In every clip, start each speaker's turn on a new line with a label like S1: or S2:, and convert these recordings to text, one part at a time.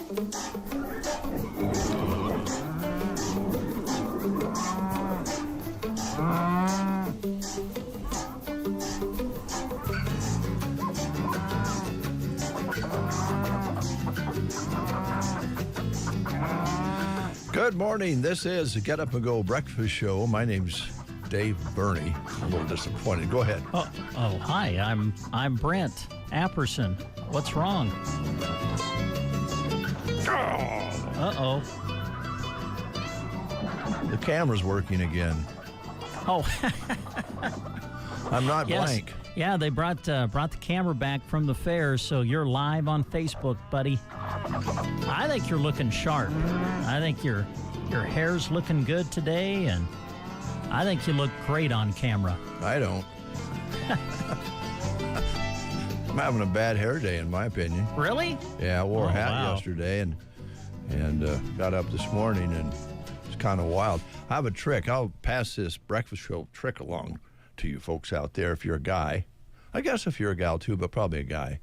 S1: Good morning. This is the Get Up and Go Breakfast Show. My name's Dave Burney. I'm a little disappointed. Go ahead.
S2: Oh, hi. I'm Brent Apperson. What's wrong? Uh-oh.
S1: The camera's working again.
S2: Oh.
S1: I'm not
S2: Yes.
S1: blank.
S2: Yeah, they brought the camera back from the fair, so you're live on Facebook, buddy. I think you're looking sharp. I think your hair's looking good today, and I think you look great on camera.
S1: I don't. I'm having a bad hair day, in my opinion.
S2: Really?
S1: Yeah, I wore a hat
S2: wow.
S1: yesterday and got up this morning, and it's kind of wild. I have a trick. I'll pass this breakfast show trick along to you folks out there if you're a guy. I guess if you're a gal too, but probably a guy.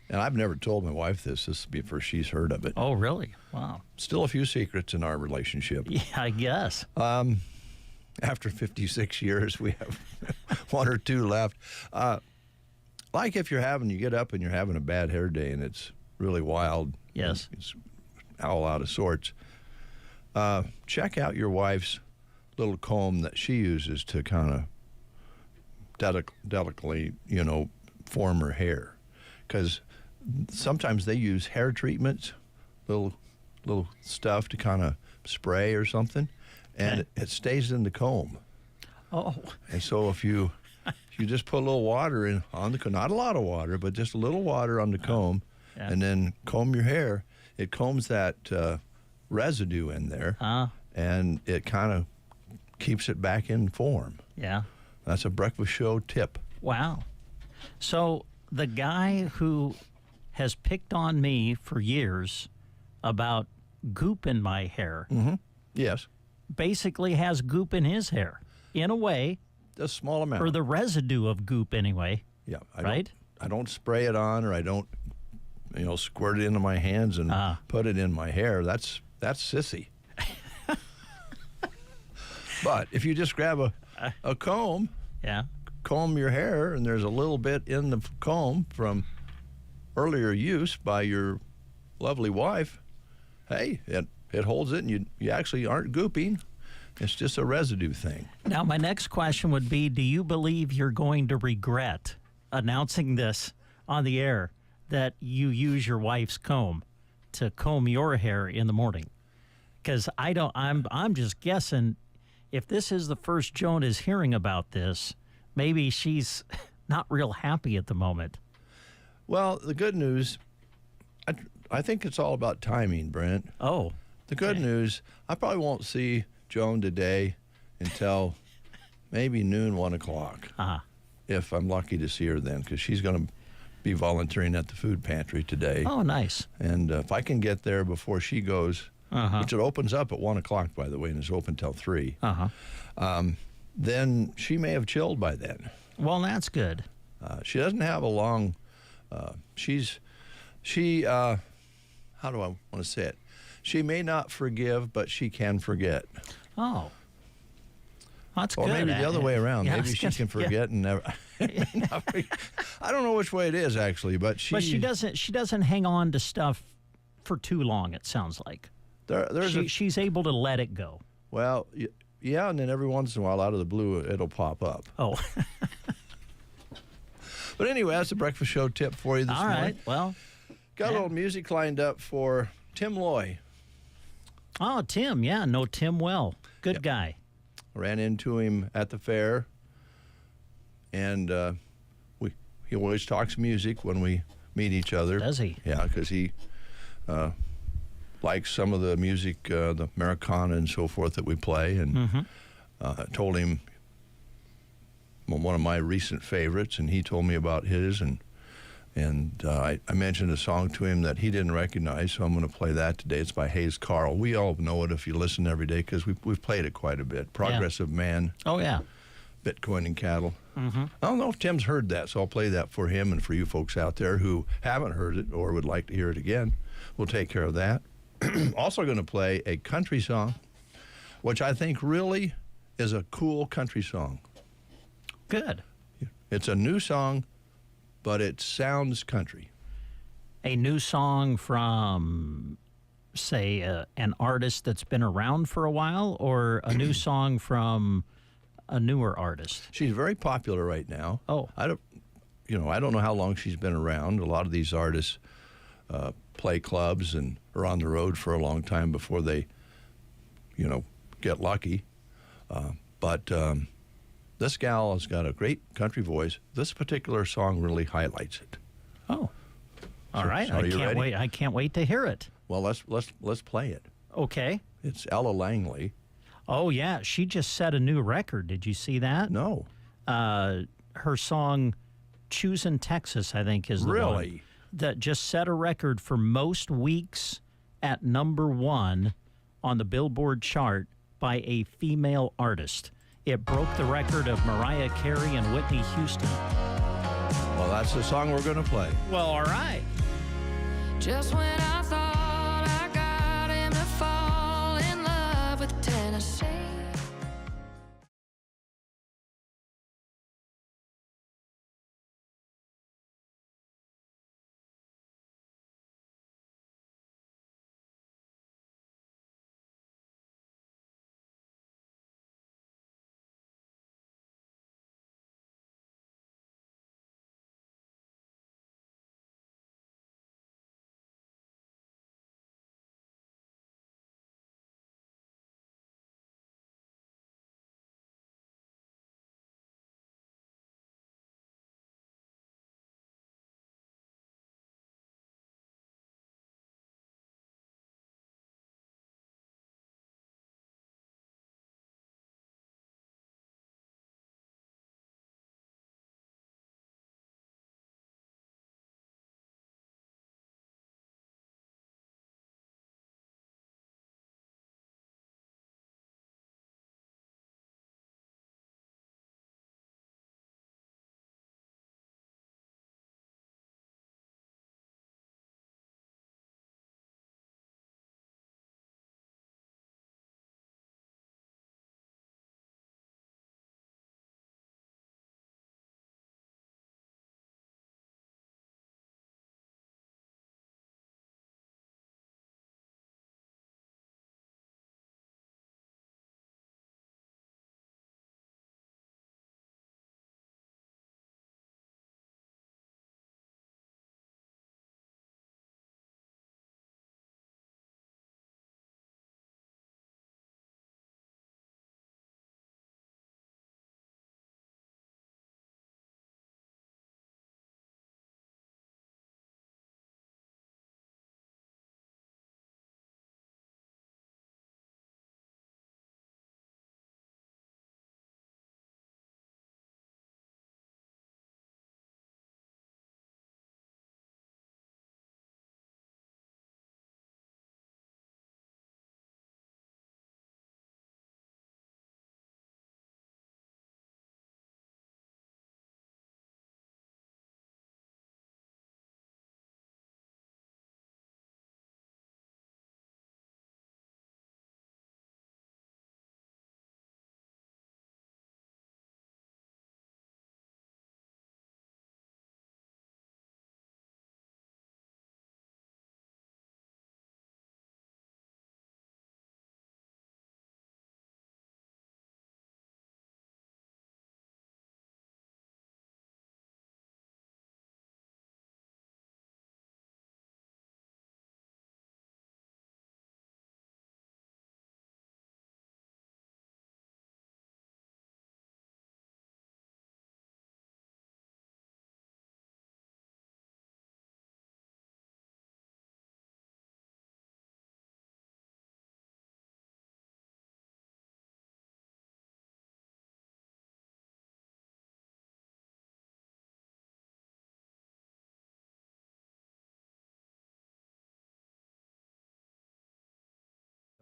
S1: And I've never told my wife this. This will be the first she's heard of it.
S2: Oh, really? Wow.
S1: Still a few secrets in our relationship.
S2: Yeah, I guess.
S1: After 56 years, we have one or two left. Like if you get up and you're having a bad hair day and it's really wild.
S2: Yes.
S1: It's all out of sorts. Check out your wife's little comb that she uses to kind of delicately, form her hair. Because sometimes they use hair treatments, little stuff to kind of spray or something, and it stays in the comb.
S2: Oh.
S1: And so if you just put a little water in on the comb, not a lot of water, but just a little water on the comb,
S2: Yeah.
S1: and then comb your hair, it combs that residue in there, and it kind of keeps it back in form.
S2: Yeah.
S1: That's a breakfast show tip.
S2: Wow. So the guy who has picked on me for years about goop in my hair
S1: Yes,
S2: basically has goop in his hair, in a way,
S1: a small amount.
S2: or the residue of goop anyway.
S1: Yeah,
S2: Right?
S1: I don't spray it on, or I don't, squirt it into my hands and put it in my hair. That's sissy. But if you just grab a comb,
S2: Yeah.
S1: comb your hair, and there's a little bit in the comb from earlier use by your lovely wife, hey, it holds it, and you actually aren't gooping. It's just a residue thing.
S2: Now, my next question would be, do you believe you're going to regret announcing this on the air, that you use your wife's comb to comb your hair in the morning? Because I'm just guessing, if this is the first Joan is hearing about this, maybe she's not real happy at the moment.
S1: Well, the good news, I think it's all about timing, Brent.
S2: Oh.
S1: The good news, I probably won't see Joan today until maybe noon, 1 o'clock, if I'm lucky to see her then, because she's going to be volunteering at the food pantry today.
S2: Oh, nice.
S1: And if I can get there before she goes, which it opens up at 1 o'clock, by the way, and it's open till 3, then she may have chilled by then.
S2: Well, that's good.
S1: She doesn't have a long, how do I want to say it? She may not forgive, but she can forget.
S2: Oh. That's
S1: Or
S2: good.
S1: maybe the other way around.
S2: Yeah,
S1: Maybe she can forget and never. I don't know which way it is, actually, but
S2: she doesn't hang on to stuff for too long, it sounds like. She's able to let it go.
S1: Well, yeah, and then every once in a while, out of the blue, it'll pop up.
S2: Oh.
S1: But anyway, that's a breakfast show tip for you this morning.
S2: All right, well.
S1: Got a little music lined up for Tim Loy.
S2: Oh, Tim, yeah, know Tim well. Good guy.
S1: Ran into him at the fair, and he always talks music when we meet each other.
S2: Does he?
S1: Yeah, because he likes some of the music, the Americana and so forth that we play, and told him one of my recent favorites, and he told me about his, and I mentioned a song to him that he didn't recognize, so I'm going to play that today. It's by Hayes Carl. We all know it if you listen every day, because we've played it quite a bit. Progressive Man.
S2: Oh, yeah.
S1: Bitcoin and Cattle. I don't know if Tim's heard that, so I'll play that for him and for you folks out there who haven't heard it or would like to hear it again. we'll take care of that. Also going to play a country song, which I think really is a cool country song.
S2: Good.
S1: It's a new song, but it sounds country.
S2: A new song from, say, an artist that's been around for a while, or a new song from a newer artist?
S1: She's very popular right now.
S2: Oh.
S1: I don't know how long she's been around. A lot of these artists play clubs and are on the road for a long time before they, get lucky. But this gal has got a great country voice. This particular song really highlights it.
S2: Oh. All right.
S1: Are you ready?
S2: I can't wait to hear it.
S1: Well, let's play it.
S2: Okay.
S1: It's Ella Langley.
S2: Oh, yeah. She just set a new record. Did you see that?
S1: No.
S2: Her song, Choosin' Texas, I think, is the one.
S1: Really?
S2: That just set a record for most weeks at #1 on the Billboard chart by a female artist. It broke the record of Mariah Carey and Whitney Houston.
S1: Well, that's the song we're going to play.
S2: Well, all right.
S3: Just when I thought I got him to fall in love with Tennessee.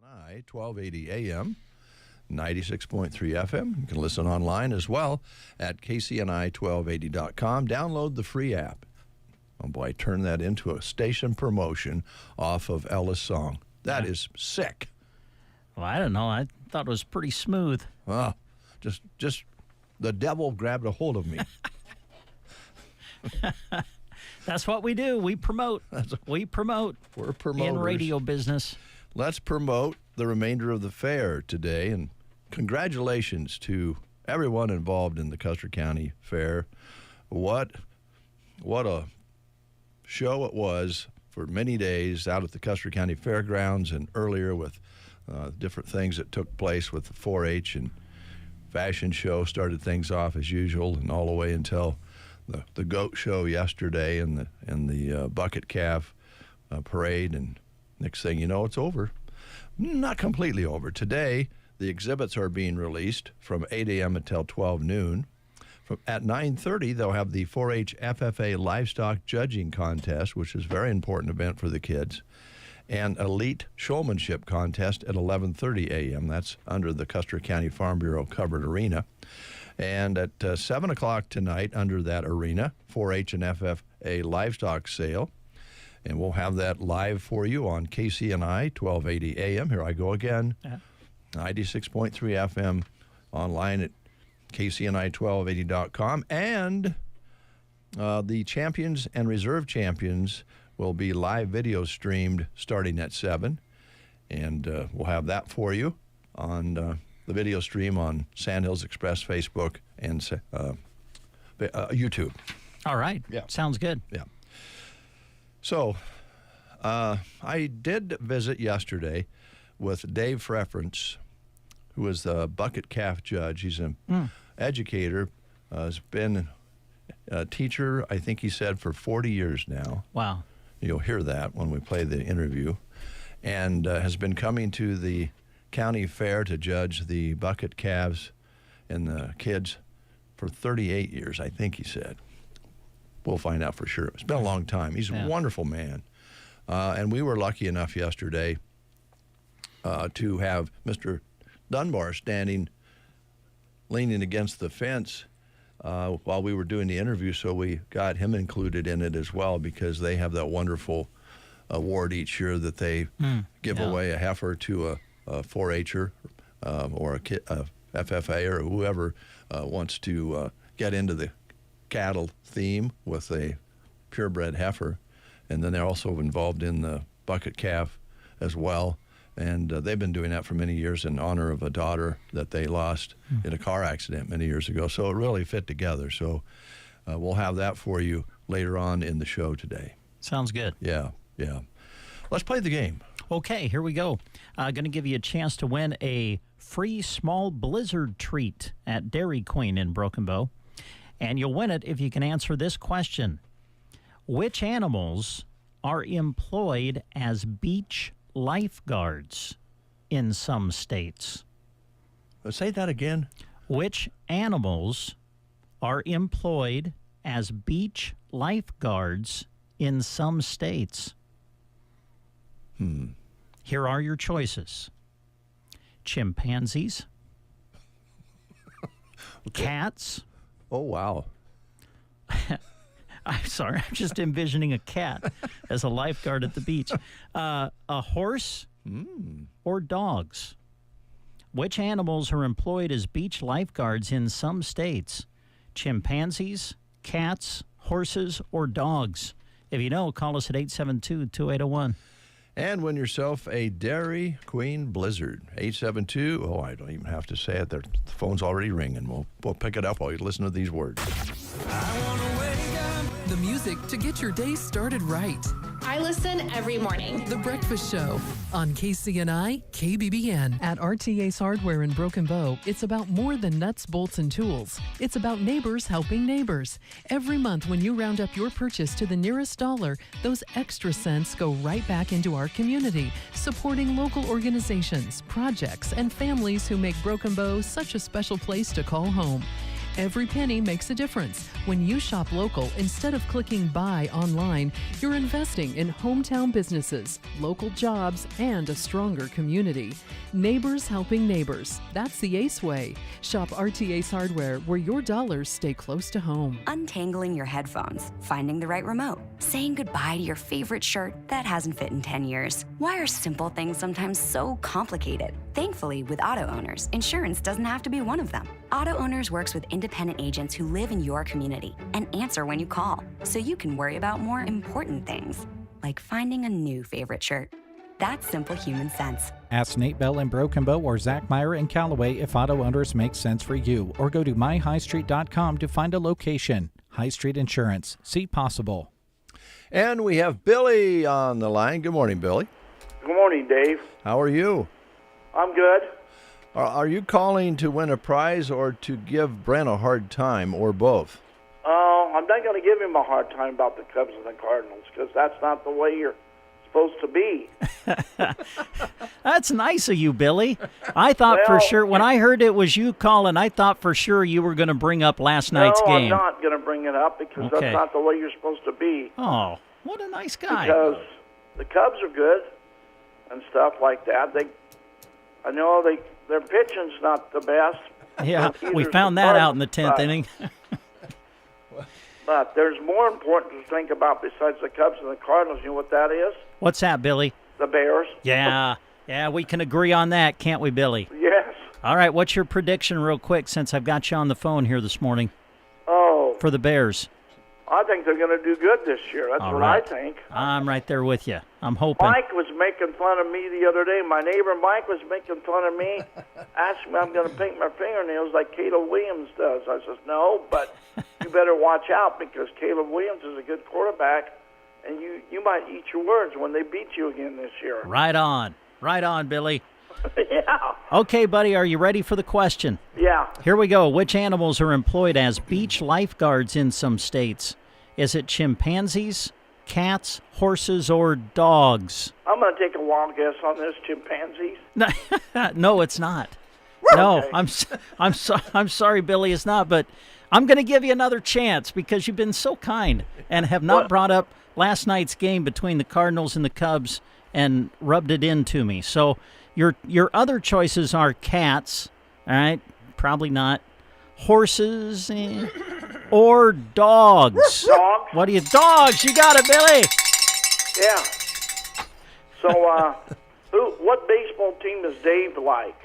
S1: KCNI, 1280 AM, 96.3 FM. You can listen online as well at KCNI1280.com. Download the free app. Oh boy, turn that into a station promotion off of Ella's song. That is sick.
S2: Well, I don't know. I thought it was pretty smooth.
S1: Just the devil grabbed a hold of me.
S2: That's what we do. We promote. We promote.
S1: We're promoters.
S2: In radio business.
S1: Let's promote the remainder of the fair today, and congratulations to everyone involved in the Custer County Fair. What a show it was for many days out at the Custer County Fairgrounds, and earlier with different things that took place with the 4-H and fashion show started things off as usual, and all the way until the goat show yesterday and the bucket calf parade, and next thing you know, it's over. Not completely over. Today, the exhibits are being released from 8 a.m. until 12 noon. At 9:30, they'll have the 4-H FFA Livestock Judging Contest, which is a very important event for the kids, and Elite Showmanship Contest at 11:30 a.m. That's under the Custer County Farm Bureau covered arena. And at 7 o'clock tonight, under that arena, 4-H and FFA Livestock Sale. And we'll have that live for you on KCNI, 1280 AM. Here I go again. 96.3 FM, online at KCNI1280.com. And the champions and reserve champions will be live video streamed starting at 7. And we'll have that for you on the video stream on Sandhills Express, Facebook, and YouTube.
S2: All right.
S1: Yeah.
S2: Sounds good.
S1: Yeah. So I did visit yesterday with Dave Preference, who is the bucket calf judge. He's an educator, has been a teacher, I think he said, for 40 years now.
S2: Wow.
S1: You'll hear that when we play the interview. And has been coming to the county fair to judge the bucket calves and the kids for 38 years, I think he said. We'll find out for sure. It's been a long time. He's a wonderful man. And we were lucky enough yesterday to have Mr. Dunbar standing, leaning against the fence while we were doing the interview, so we got him included in it as well, because they have that wonderful award each year that they give away, a heifer to a 4-H'er or a FFA or whoever wants to get into the cattle theme with a purebred heifer. And then they're also involved in the bucket calf as well. And they've been doing that for many years in honor of a daughter that they lost in a car accident many years ago. So it really fit together. So we'll have that for you later on in the show today.
S2: Sounds good.
S1: Yeah. Let's play the game.
S2: Okay, here we go. Going to give you a chance to win a free small blizzard treat at Dairy Queen in Broken Bow. And you'll win it if you can answer this question. Which animals are employed as beach lifeguards in some states?
S1: Say that again.
S2: Which animals are employed as beach lifeguards in some states? Here are your choices. Chimpanzees, cats.
S1: Oh, wow.
S2: I'm sorry, I'm just envisioning a cat as a lifeguard at the beach. A horse or dogs? Which animals are employed as beach lifeguards in some states? Chimpanzees, cats, horses, or dogs? If you know, call us at 872-2801.
S1: And win yourself a Dairy Queen Blizzard. 872, I don't even have to say it. The phone's already ringing. We'll pick it up while you listen to these words.
S4: The music to get your day started right.
S5: I listen every morning.
S4: The Breakfast Show on KCNI, KBBN. At RTA's Hardware in Broken Bow, it's about more than nuts, bolts, and tools. It's about neighbors helping neighbors. Every month when you round up your purchase to the nearest dollar, those extra cents go right back into our community, supporting local organizations, projects, and families who make Broken Bow such a special place to call home. Every penny makes a difference. When you shop local, instead of clicking buy online, you're investing in hometown businesses, local jobs, and a stronger community. Neighbors helping neighbors. That's the Ace way. Shop RTA's Hardware, where your dollars stay close to home.
S6: Untangling your headphones, finding the right remote, saying goodbye to your favorite shirt that hasn't fit in 10 years. Why are simple things sometimes so complicated? Thankfully, with auto owners, insurance doesn't have to be one of them. Auto Owners works with independent agents who live in your community and answer when you call, so you can worry about more important things, like finding a new favorite shirt. That's simple human sense.
S7: Ask Nate Bell in Broken Bow or Zach Meyer in Callaway if auto owners make sense for you, or go to myhighstreet.com to find a location. High Street Insurance. See possible.
S1: And we have Billy on the line. Good morning, Billy.
S8: Good morning, Dave.
S1: How are you?
S8: I'm good.
S1: Are you calling to win a prize or to give Brent a hard time, or both?
S8: I'm not going to give him a hard time about the Cubs and the Cardinals, because that's not the way you're supposed to be.
S2: That's nice of you, Billy. I thought for sure, when I heard it was you calling, I thought for sure you were going to bring up last night's
S8: No,
S2: game.
S8: I'm not going to bring it up, because
S2: Okay.
S8: that's not the way you're supposed to be.
S2: Oh, what a nice guy.
S8: Because the Cubs are good and stuff like that. I know their pitching's not the best.
S2: Yeah,
S8: but
S2: we
S8: either's
S2: found
S8: the
S2: that out in the
S8: Cardinals,
S2: 10th inning.
S8: But there's more important to think about besides the Cubs and the Cardinals. You know what that is?
S2: What's that, Billy?
S8: The Bears.
S2: Yeah, we can agree on that, can't we, Billy?
S8: Yes.
S2: All right, what's your prediction real quick since I've got you on the phone here this morning
S8: Oh,
S2: for the Bears?
S8: I think they're going to do good this year. That's
S2: All
S8: what
S2: right.
S8: I think.
S2: I'm right there with you. I'm hoping.
S8: Mike was making fun of me the other day. My neighbor Mike was making fun of me, asked me I'm going to paint my fingernails like Caleb Williams does. I says, no, but you better watch out because Caleb Williams is a good quarterback, and you might eat your words when they beat you again this year.
S2: Right on, Billy.
S8: Yeah.
S2: Okay, buddy, are you ready for the question?
S8: Yeah.
S2: Here we go. Which animals are employed as beach lifeguards in some states? Is it chimpanzees, cats, horses, or dogs?
S8: I'm going to take a wild guess on this, chimpanzees.
S2: No, it's not. No,
S8: Okay.
S2: I'm sorry, Billy, it's not. But I'm going to give you another chance because you've been so kind and have not brought up last night's game between the Cardinals and the Cubs and rubbed it into me. So your other choices are cats, all right? Probably not. Horses or dogs.
S8: Dogs?
S2: What do you? Dogs. You got it, Billy.
S8: Yeah. So, what baseball team does Dave like?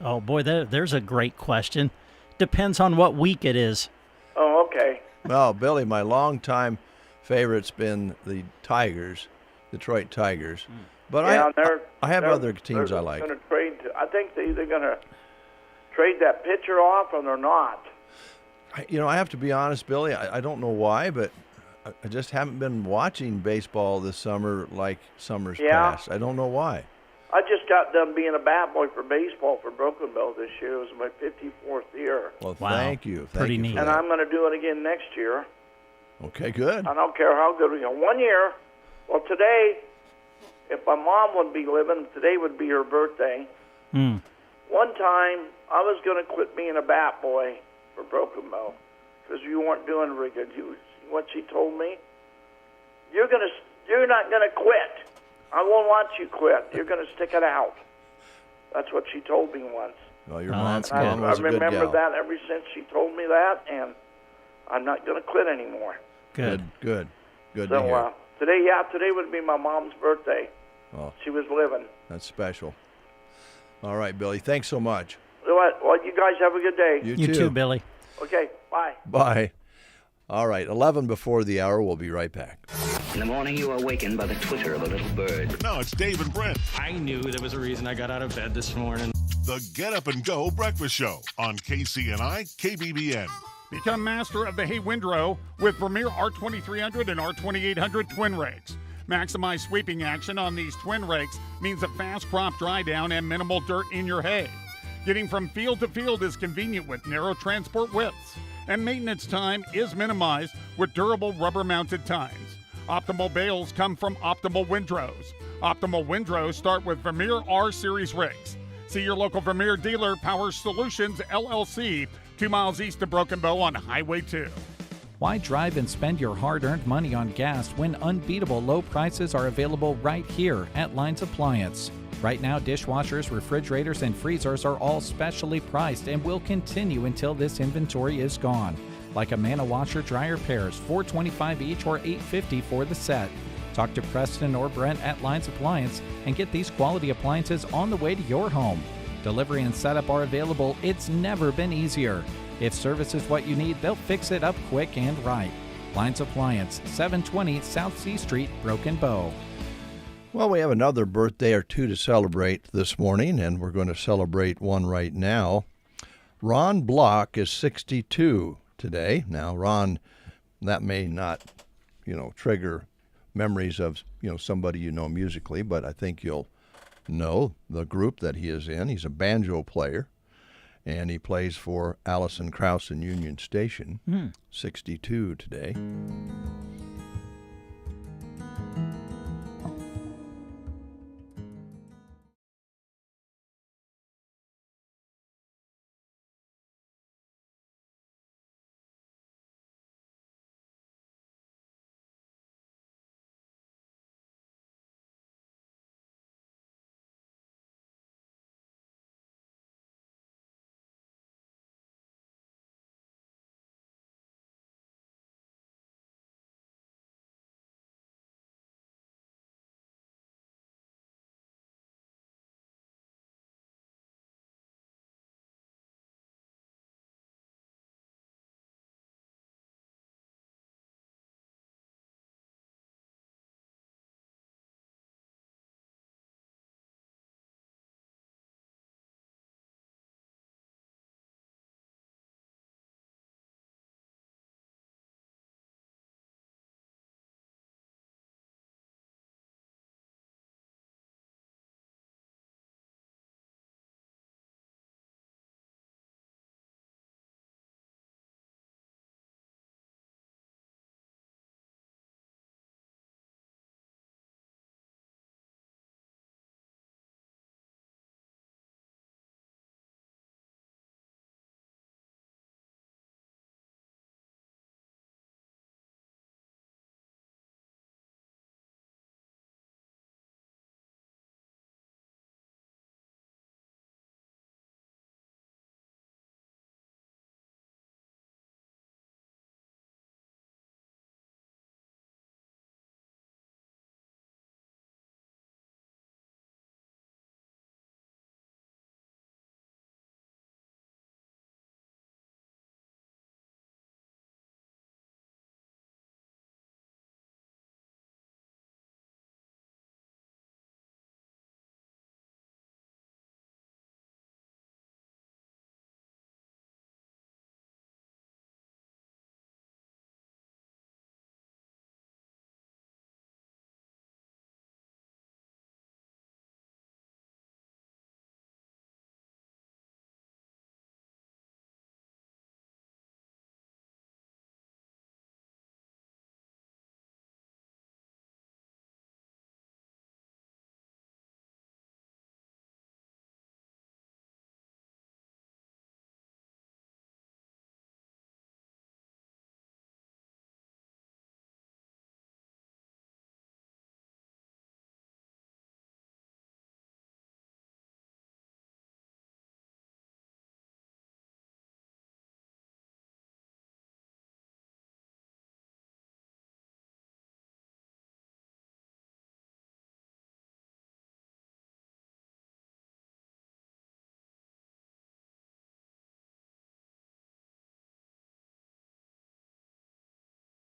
S2: Oh, boy, there's a great question. Depends on what week it is.
S8: Oh, okay.
S1: Well, Billy, my longtime favorite's been the Tigers, Detroit Tigers. But
S8: Yeah,
S1: I have
S8: they're-
S1: other teams I like.
S8: Gonna trade. I think they're either going to trade that pitcher off or they're not.
S1: I have to be honest, Billy. I don't know why, but I just haven't been watching baseball this summer like summers
S8: Yeah.
S1: past. I don't know why.
S8: I just got done being a bat boy for baseball for Broken Bow this year. It was my 54th year.
S1: Well,
S2: Wow.
S1: thank you. Thank
S2: Pretty
S1: you
S2: neat.
S1: for
S8: And
S1: that.
S8: I'm going to do it again next year.
S1: Okay, good.
S8: I don't care how good we go. 1 year. Well, today, if my mom would be living, today would be her birthday.
S2: Hmm.
S8: One time, I was going to quit being a bat boy for Broken Bow because you weren't doing very good. What she told me, you're not going to quit. I won't watch you quit. You're going to stick it out. That's what she told me once.
S1: Well, your
S2: Oh,
S1: mom,
S2: that's
S1: mom
S2: good.
S8: I
S1: was a good
S8: remember
S1: gal.
S8: that ever since she told me that, and I'm not going to quit anymore.
S2: Good.
S1: Good to hear.
S8: So today would be my mom's birthday.
S1: Well,
S8: She was living.
S1: that's special. All right, Billy. Thanks so much.
S8: Well, you guys have a good day.
S2: You too, Billy.
S8: Okay, bye.
S1: Bye. All right, 11 before the hour. We'll be right back.
S9: In the morning, you are awakened by the twitter of a little bird.
S10: No, it's Dave and Brent.
S11: I knew there was a reason I got out of bed this morning.
S10: The Get Up and Go Breakfast Show on KCNI KBBN.
S12: Become master of the hay windrow with Vermeer R2300 and R2800 twin rakes. Maximize sweeping action on these twin rakes means a fast crop dry down and minimal dirt in your hay. Getting from field to field is convenient with narrow transport widths, and maintenance time is minimized with durable rubber-mounted tines. Optimal bales come from Optimal Windrows. Optimal Windrows start with Vermeer R-Series rakes. See your local Vermeer dealer, Power Solutions, LLC, 2 miles east of Broken Bow on Highway 2.
S7: Why drive and spend your hard-earned money on gas when unbeatable low prices are available right here at Lines Appliance? Right now, dishwashers, refrigerators, and freezers are all specially priced and will continue until this inventory is gone. Like a Mana washer dryer pairs, $4.25 each or $8.50 for the set. Talk to Preston or Brent at Lines Appliance and get these quality appliances on the way to your home. Delivery and setup are available. It's never been easier. If service is what you need, they'll fix it up quick and right. Lines Appliance, 720 South C Street, Broken Bow.
S1: Well, we have another birthday or two to celebrate this morning, and we're going to celebrate one right now. Ron Block is 62 today. Now, Ron, that may not, trigger memories of, somebody you know musically, but I think you'll know the group that he is in. He's a banjo player, and he plays for Allison Krauss and Union Station. 62 today.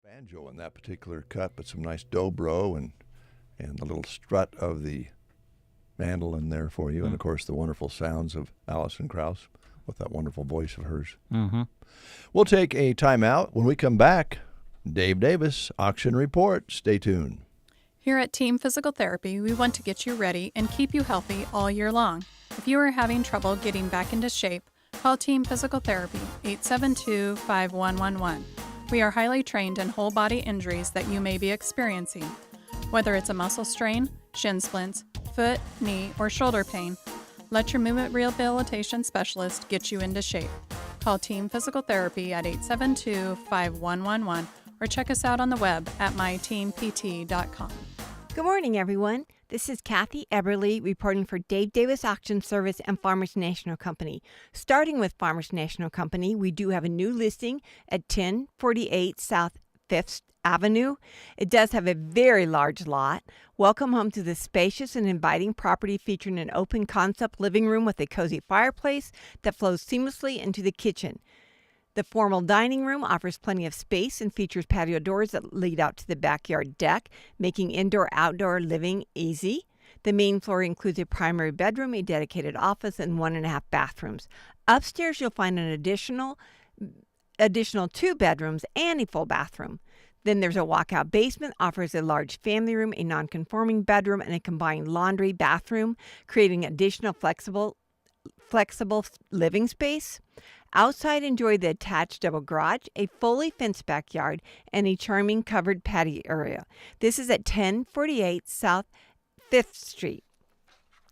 S1: Banjo in that particular cut, but some nice dobro and the little strut of the mandolin there for you, and of course the wonderful sounds of Allison Krauss with that wonderful voice of hers. We'll take a timeout. When we come back, Dave Davis, Auction Report. Stay tuned.
S13: Here at Team Physical Therapy, we want to get you ready and keep you healthy all year long. If you are having trouble getting back into shape, call Team Physical Therapy, 872-5111. We are highly trained in whole body injuries that you may be experiencing. Whether it's a muscle strain, shin splints, foot, knee, or shoulder pain, let your movement rehabilitation specialist get you into shape. Call Team Physical Therapy at 872-5111 or check us out on the web at myteampt.com.
S14: Good morning, everyone. This is Kathy Eberly reporting for Dave Davis Auction Service and Farmers National Company. Starting with Farmers National Company, we do have a new listing at 1048 South 5th Avenue. It does have a very large lot. Welcome home to the spacious and inviting property featuring an open concept living room with a cozy fireplace that flows seamlessly into the kitchen. The formal dining room offers plenty of space and features patio doors that lead out to the backyard deck, making indoor-outdoor living easy. The main floor includes a primary bedroom, a dedicated office, and 1.5 bathrooms. Upstairs, you'll find an additional 2 bedrooms and a full bathroom. Then there's a walkout basement, offers a large family room, a non-conforming bedroom, and a combined laundry bathroom, creating additional flexible living space. Outside, enjoy the attached double garage, a fully fenced backyard, and a charming covered patio area. This is at 1048 South 5th Street.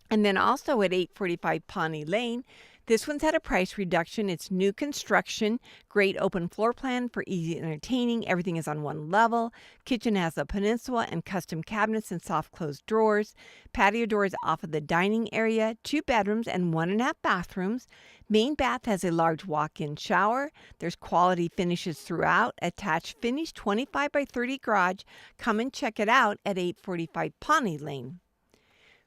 S14: And then also at 845 Pawnee Lane. This one's had a price reduction. It's new construction, great open floor plan for easy entertaining. Everything is on one level. Kitchen has a peninsula and custom cabinets and soft closed drawers. Patio doors off of the dining area, 2 bedrooms and 1.5 bathrooms. Main bath has a large walk-in shower. There's quality finishes throughout. Attached finished 25 by 30 garage. Come and check it out at 845 Pawnee Lane.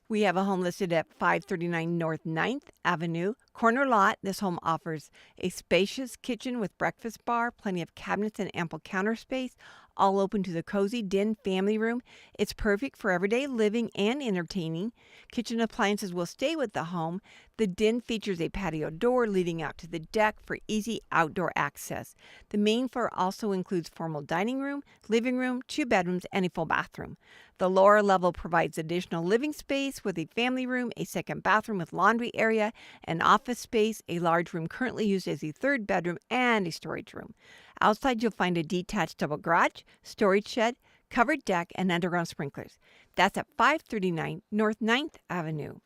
S14: We have a home listed at 539 North 9th Avenue, corner lot. This home offers a spacious kitchen with breakfast bar, plenty of cabinets and ample counter space, all open to the cozy den family room. It's perfect for everyday living and entertaining. Kitchen appliances will stay with the home. The den features a patio door leading out to the deck for easy outdoor access. The main floor also includes formal dining room, living room, 2 bedrooms, and a full bathroom. The lower level provides additional living space with a family room, a second bathroom with laundry area, an office space, a large room currently used as a 3rd bedroom, and a storage room. Outside, you'll find a detached double garage, storage shed, covered deck, and underground sprinklers. That's at 539 North 9th Avenue.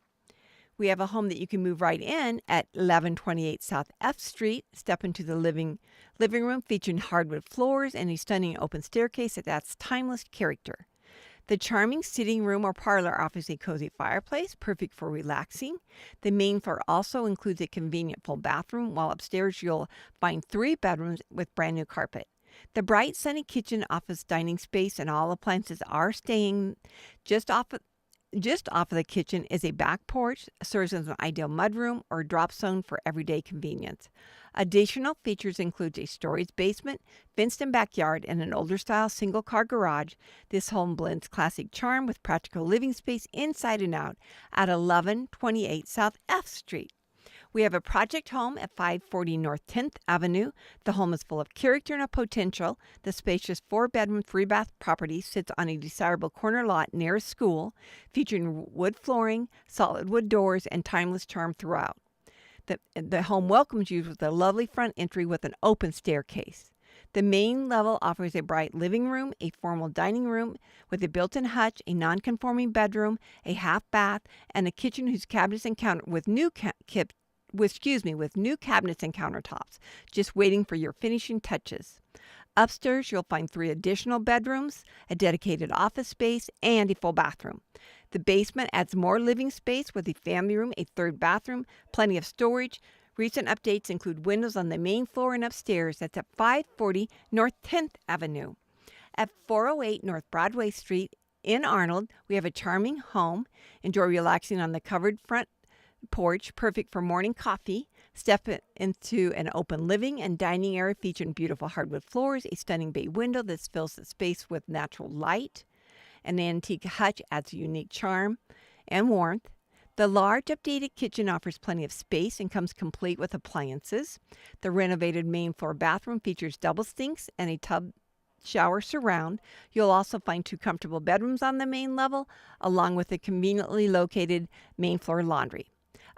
S14: We have a home that you can move right in at 1128 South F Street. Step into the living room featuring hardwood floors and a stunning open staircase that adds timeless character. The charming sitting room or parlor offers a cozy fireplace, perfect for relaxing. The main floor also includes a convenient full bathroom, while upstairs you'll find 3 bedrooms with brand new carpet. The bright, sunny kitchen offers dining space, and all appliances are staying just off of the kitchen is a back porch, serves as an ideal mudroom or drop zone for everyday convenience. Additional features include a storage basement, fenced-in backyard, and an older-style single-car garage. This home blends classic charm with practical living space inside and out at 1128 South F Street. We have a project home at 540 North 10th Avenue. The home is full of character and potential. The spacious 4-bedroom, 3-bath property sits on a desirable corner lot near a school, featuring wood flooring, solid wood doors, and timeless charm throughout. The home welcomes you with a lovely front entry with an open staircase. The main level offers a bright living room, a formal dining room with a built-in hutch, a non-conforming bedroom, a half bath, and a kitchen whose cabinets and counter with new cabinets and countertops, just waiting for your finishing touches. Upstairs, you'll find 3 additional bedrooms, a dedicated office space, and a full bathroom. The basement adds more living space with a family room, a 3rd bathroom, plenty of storage. Recent updates include windows on the main floor and upstairs. That's at 540 North 10th Avenue. At 408 North Broadway Street in Arnold, we have a charming home. Enjoy relaxing on the covered front porch, perfect for morning coffee. Step into an open living and dining area featuring beautiful hardwood floors, a stunning bay window that fills the space with natural light. An antique hutch adds a unique charm and warmth. The large updated kitchen offers plenty of space and comes complete with appliances. The renovated main floor bathroom features double sinks and a tub shower surround. You'll also find 2 comfortable bedrooms on the main level, along with a conveniently located main floor laundry.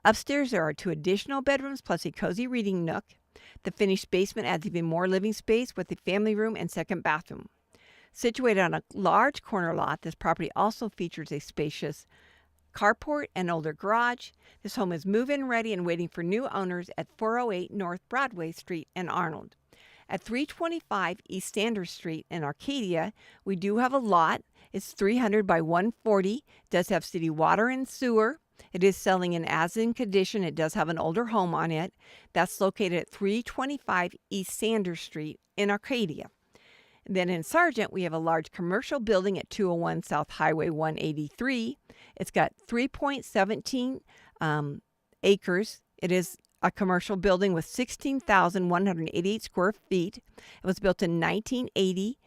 S14: Upstairs, there are 2 additional bedrooms plus a cozy reading nook. The finished basement adds even more living space with a family room and 2nd bathroom. Situated on a large corner lot, this property also features a spacious carport, and older garage. This home is move-in ready and waiting for new owners at 408 North Broadway Street in Arnold. At 325 East Sanders Street in Arcadia, we do have a lot. It's 300 by 140. It does have city water and sewer. It is selling in as-in condition. It does have an older home on it. That's located at 325 East Sanders Street in Arcadia. Then in Sargent, we have a large commercial building at 201 South Highway 183. It's got 3.17 acres. It is a commercial building with 16,188 square feet. It was built in 1980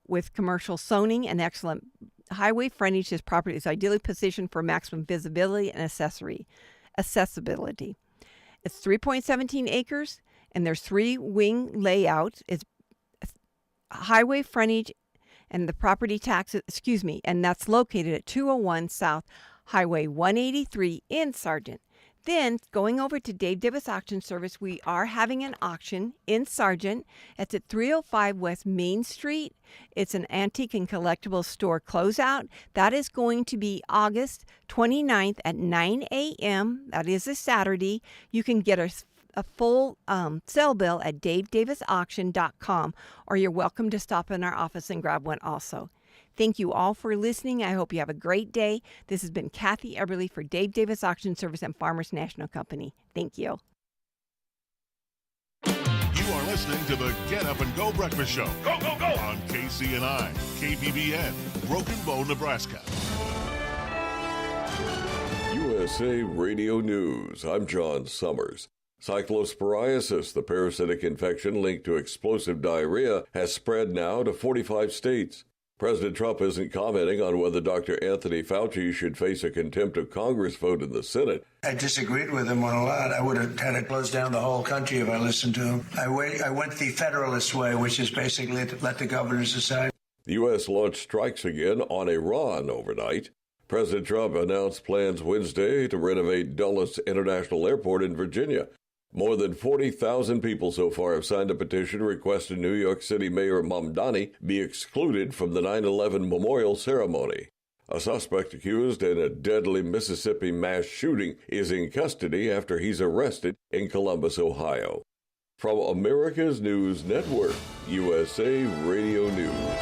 S14: with commercial zoning and excellent highway frontage. This property is ideally positioned for maximum visibility and accessibility. It's 3.17 acres, and there's 3-wing layout. It's highway frontage and the property taxes, and that's located at 201 South Highway 183 in Sargent. Then, going over to Dave Davis Auction Service, we are having an auction in Sargent. It's at 305 West Main Street. It's an antique and collectible store closeout. That is going to be August 29th at 9 a.m. That is a Saturday. You can get a full sale bill at davedavisauction.com, or you're welcome to stop in our office and grab one also. Thank you all for listening. I hope you have a great day. This has been Kathy Eberly for Dave Davis Auction Service and Farmers National Company. Thank you.
S10: You are listening to the Get Up and Go Breakfast Show. Go, go, go! On KCNI, KBBN, Broken Bow, Nebraska.
S15: USA Radio News. I'm John Summers. Cyclosporiasis, the parasitic infection linked to explosive diarrhea, has spread now to 45 states. President Trump isn't commenting on whether Dr. Anthony Fauci should face a contempt of Congress vote in the Senate.
S16: I disagreed with him on a lot. I would have had to close down the whole country if I listened to him. I went the Federalist way, which is basically to let the governors decide.
S15: The U.S. launched strikes again on Iran overnight. President Trump announced plans Wednesday to renovate Dulles International Airport in Virginia. More than 40,000 people so far have signed a petition requesting New York City Mayor Mamdani be excluded from the 9/11 memorial ceremony. A suspect accused in a deadly Mississippi mass shooting is in custody after he's arrested in Columbus, Ohio. From America's News Network, USA Radio News.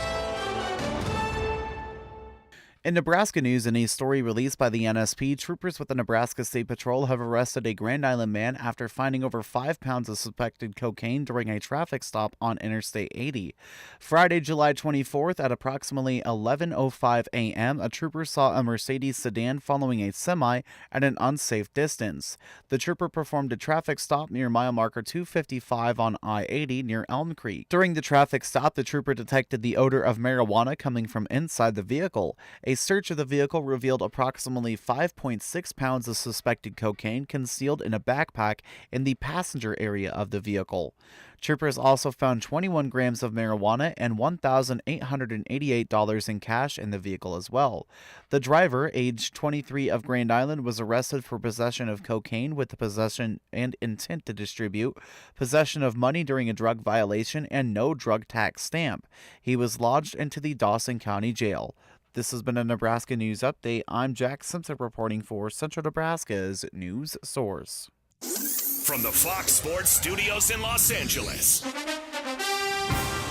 S17: In Nebraska news, in a story released by the NSP, troopers with the Nebraska State Patrol have arrested a Grand Island man after finding over 5 pounds of suspected cocaine during a traffic stop on Interstate 80. Friday, July 24th at approximately 11:05 a.m., a trooper saw a Mercedes sedan following a semi at an unsafe distance. The trooper performed a traffic stop near mile marker 255 on I-80 near Elm Creek. During the traffic stop, the trooper detected the odor of marijuana coming from inside the vehicle. A search of the vehicle revealed approximately 5.6 pounds of suspected cocaine concealed in a backpack in the passenger area of the vehicle. Troopers also found 21 grams of marijuana and $1,888 in cash in the vehicle as well. The driver, aged 23 of Grand Island, was arrested for possession of cocaine with the possession and intent to distribute, possession of money during a drug violation, and no drug tax stamp. He was lodged into the Dawson County Jail. This has been a Nebraska News Update. I'm Jack Simpson reporting for Central Nebraska's News Source.
S18: From the Fox Sports Studios in Los Angeles,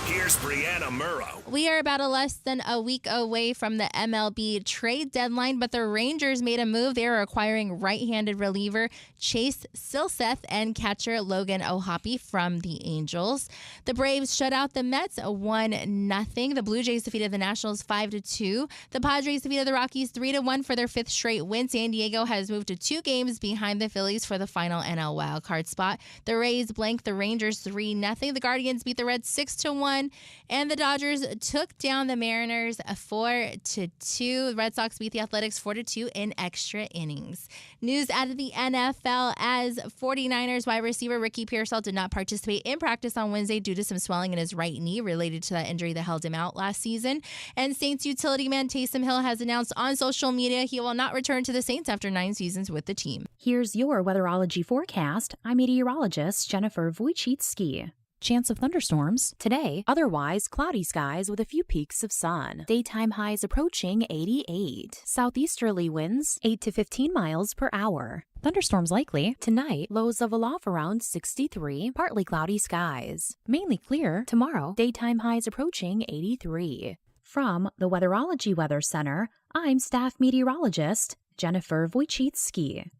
S18: here's Brianna Murrow.
S19: We are about less than a week away from the MLB trade deadline, but the Rangers made a move. They are acquiring right-handed reliever Chase Silseth and catcher Logan O'Hoppe from the Angels. The Braves shut out the Mets 1-0. The Blue Jays defeated the Nationals 5-2. The Padres defeated the Rockies 3-1 for their 5th straight win. San Diego has moved to 2 games behind the Phillies for the final NL wildcard spot. The Rays blanked the Rangers 3-0. The Guardians beat the Reds 6-1. And the Dodgers took down the Mariners 4-2. The Red Sox beat the Athletics 4-2 in extra innings. News out of the NFL as 49ers wide receiver Ricky Pearsall did not participate in practice on Wednesday due to some swelling in his right knee related to that injury that held him out last season. And Saints utility man Taysom Hill has announced on social media he will not return to the Saints after 9 seasons with the team.
S20: Here's your weatherology forecast. I'm meteorologist Jennifer Wojcicki. Chance of thunderstorms today, otherwise cloudy skies with a few peaks of sun. Daytime highs approaching 88. Southeasterly winds 8 to 15 miles per hour. Thunderstorms likely tonight, lows of aloft around 63, partly cloudy skies. Mainly clear tomorrow, daytime highs approaching 83. From the Weatherology Weather Center, I'm staff meteorologist Jennifer Wojcicki.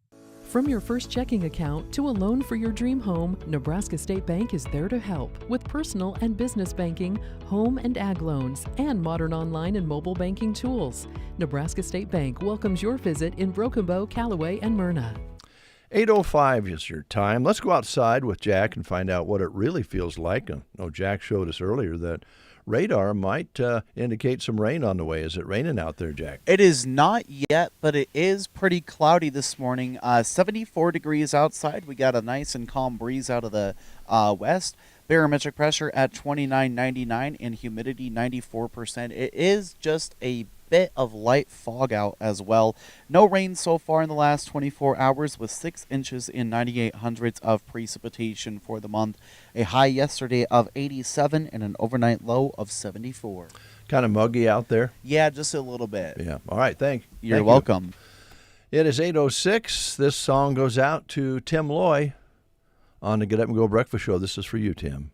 S4: From your first checking account to a loan for your dream home, Nebraska State Bank is there to help with personal and business banking, home and ag loans, and modern online and mobile banking tools. Nebraska State Bank welcomes your visit in Broken Bow, Callaway, and Myrna.
S1: 8:05 is your time. Let's go outside with Jack and find out what it really feels like. I know Jack showed us earlier that radar might indicate some rain on the way. Is it raining out there, Jack?
S17: It is not yet, but it is pretty cloudy this morning. 74 degrees outside. We got a nice and calm breeze out of the west. Barometric pressure at 29.99 and humidity 94%. It is just a bit of light fog out as well. No rain so far in the last 24 hours with 6 inches in 98 hundredths of precipitation for the month. A high yesterday of 87 and an overnight low of 74.
S1: Kind of muggy out there?
S17: Yeah, just a little bit.
S1: Yeah. All right. Thank
S17: You're welcome.
S1: It is 8:06. This song goes out to Tim Loy on the Get Up and Go Breakfast Show. This is for you, Tim.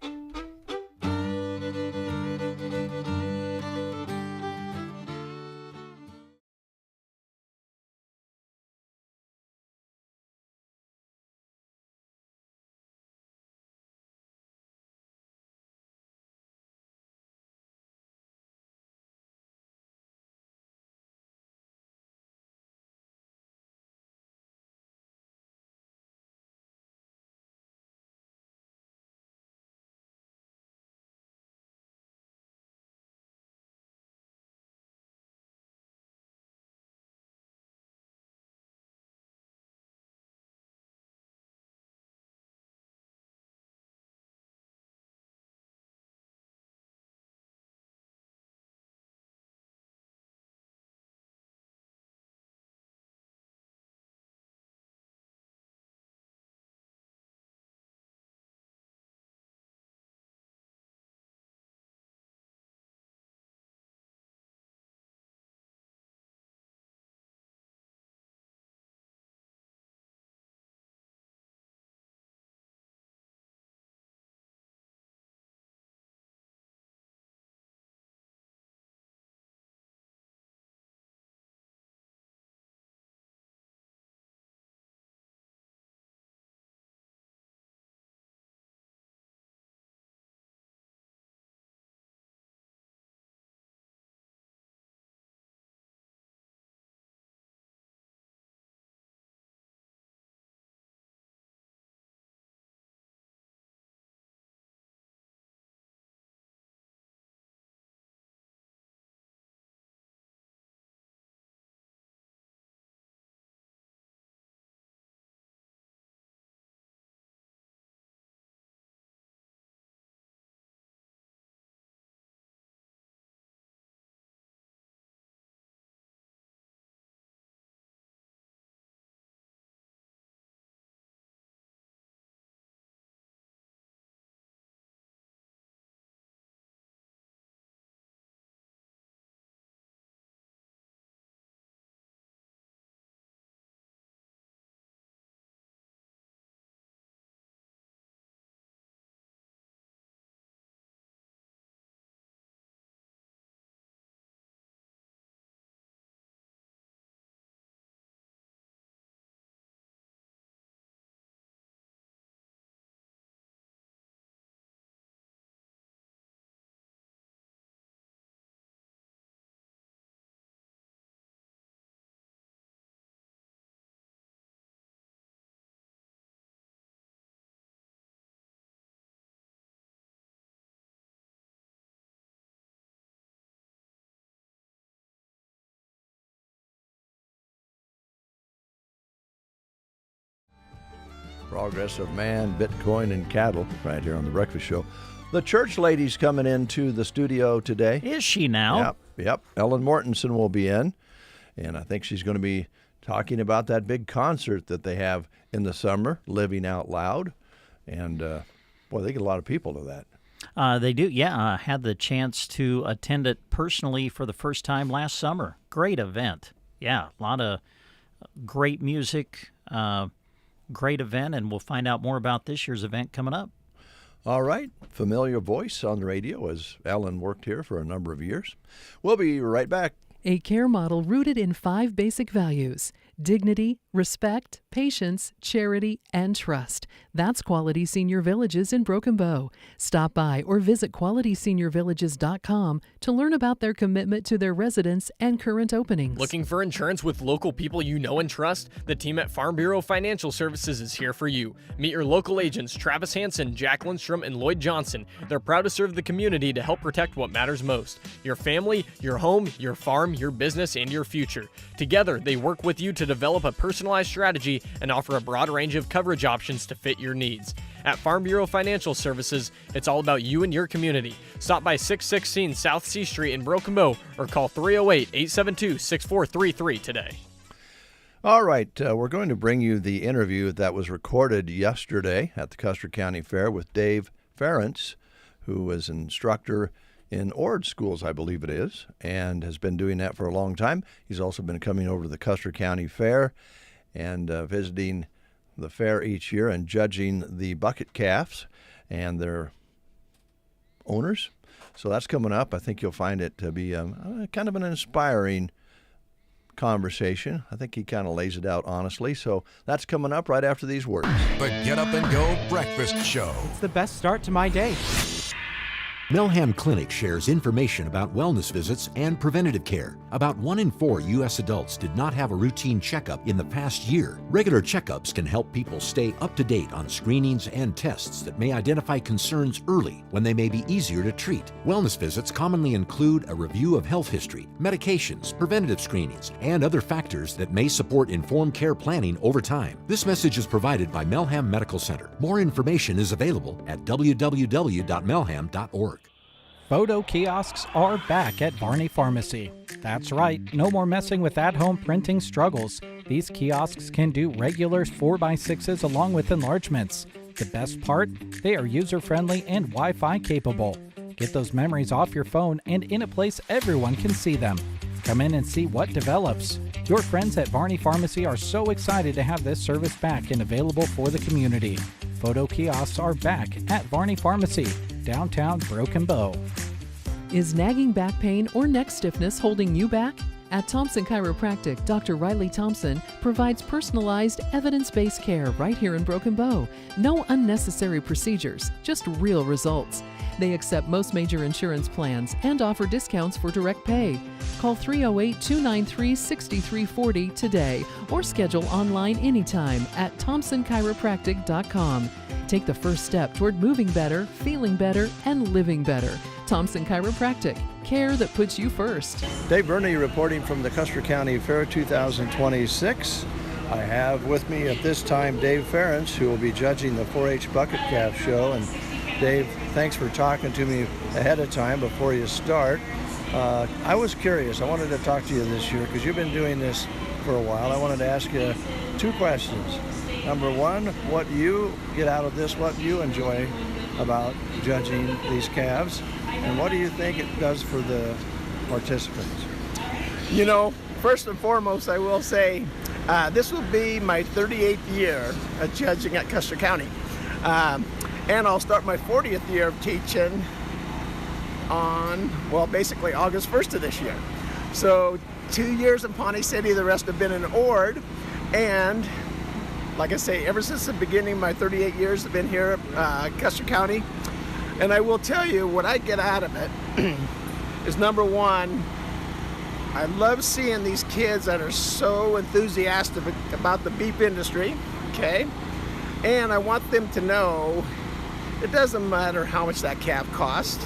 S1: Progress of man, Bitcoin, and cattle, right here on The Breakfast Show. The church lady's coming into the studio today.
S2: Is she now?
S1: Yep. Ellen Mortensen will be in, and I think she's going to be talking about that big concert that they have in the summer, Living Out Loud. And, Boy, they get a lot of people to that.
S2: They do, yeah. I had the chance to attend it personally for the first time last summer. Great event. Yeah, a lot of great music, great event, and we'll find out more about this year's event coming up.
S1: All right. Familiar voice on the radio as Ellen worked here for a number of years. We'll be right back.
S4: A care model rooted in 5 basic values: dignity, respect, patience, charity, and trust. That's Quality Senior Villages in Broken Bow. Stop by or visit QualitySeniorVillages.com to learn about their commitment to their residents and current openings.
S21: Looking for insurance with local people you know and trust? The team at Farm Bureau Financial Services is here for you. Meet your local agents Travis Hansen, Jack Lindstrom, and Lloyd Johnson. They're proud to serve the community to help protect what matters most: your family, your home, your farm, your business, and your future. Together, they work with you to develop a personalized strategy and offer a broad range of coverage options to fit your needs. At Farm Bureau Financial Services, it's all about you and your community. Stop by 616 South C Street in Broken Bow or call 308-872-6433 today.
S1: All right, we're going to bring you the interview that was recorded yesterday at the Custer County Fair with Dave Ferentz, who is an instructor in Ord schools, I believe it is, and has been doing that for a long time. He's also been coming over to the Custer County Fair and visiting the fair each year and judging the bucket calves and their owners. So that's coming up. I think you'll find it to be kind of an inspiring conversation. I think he kind of lays it out honestly. So that's coming up right after these words.
S22: The Get Up and Go Breakfast Show.
S23: It's the best start to my day.
S24: Melham Clinic shares information about wellness visits and preventative care. About 1 in 4 U.S. adults did not have a routine checkup in the past year. Regular checkups can help people stay up to date on screenings and tests that may identify concerns early when they may be easier to treat. Wellness visits commonly include a review of health history, medications, preventative screenings, and other factors that may support informed care planning over time. This message is provided by Melham Medical Center. More information is available at www.melham.org.
S7: Photo kiosks are back at Varney Pharmacy. That's right, no more messing with at-home printing struggles. These kiosks can do regular 4x6s along with enlargements. The best part? They are user-friendly and Wi-Fi capable. Get those memories off your phone and in a place everyone can see them. Come in and see what develops. Your friends at Varney Pharmacy are so excited to have this service back and available for the community. Photo kiosks are back at Varney Pharmacy, downtown Broken Bow.
S4: Is nagging back pain or neck stiffness holding you back? At Thompson Chiropractic, Dr. Riley Thompson provides personalized, evidence-based care right here in Broken Bow. No unnecessary procedures, just real results. They accept most major insurance plans and offer discounts for direct pay. Call 308-293-6340 today or schedule online anytime at thompsonchiropractic.com. Take the first step toward moving better, feeling better, and living better. Thompson Chiropractic, care that puts you first.
S1: Dave Burney reporting from the Custer County Fair 2026. I have with me at this time Dave Ferentz, who will be judging the 4-H Bucket Calf Show. And Dave, thanks for talking to me ahead of time before you start. I was curious. I wanted to talk to you this year because you've been doing this for a while. I wanted to ask you 2 questions. Number 1, what you get out of this, what you enjoy about judging these calves, and what do you think it does for the participants?
S25: You know, first and foremost, I will say this will be my 38th year of judging at Custer County. And I'll start my 40th year of teaching on, well, basically August 1st of this year. So 2 years in Pawnee City, the rest have been in Ord. And like I say, ever since the beginning of my 38 years, I've been here at Custer County. And I will tell you what I get out of it is, number 1, I love seeing these kids that are so enthusiastic about the beef industry, okay? And I want them to know it doesn't matter how much that calf costs.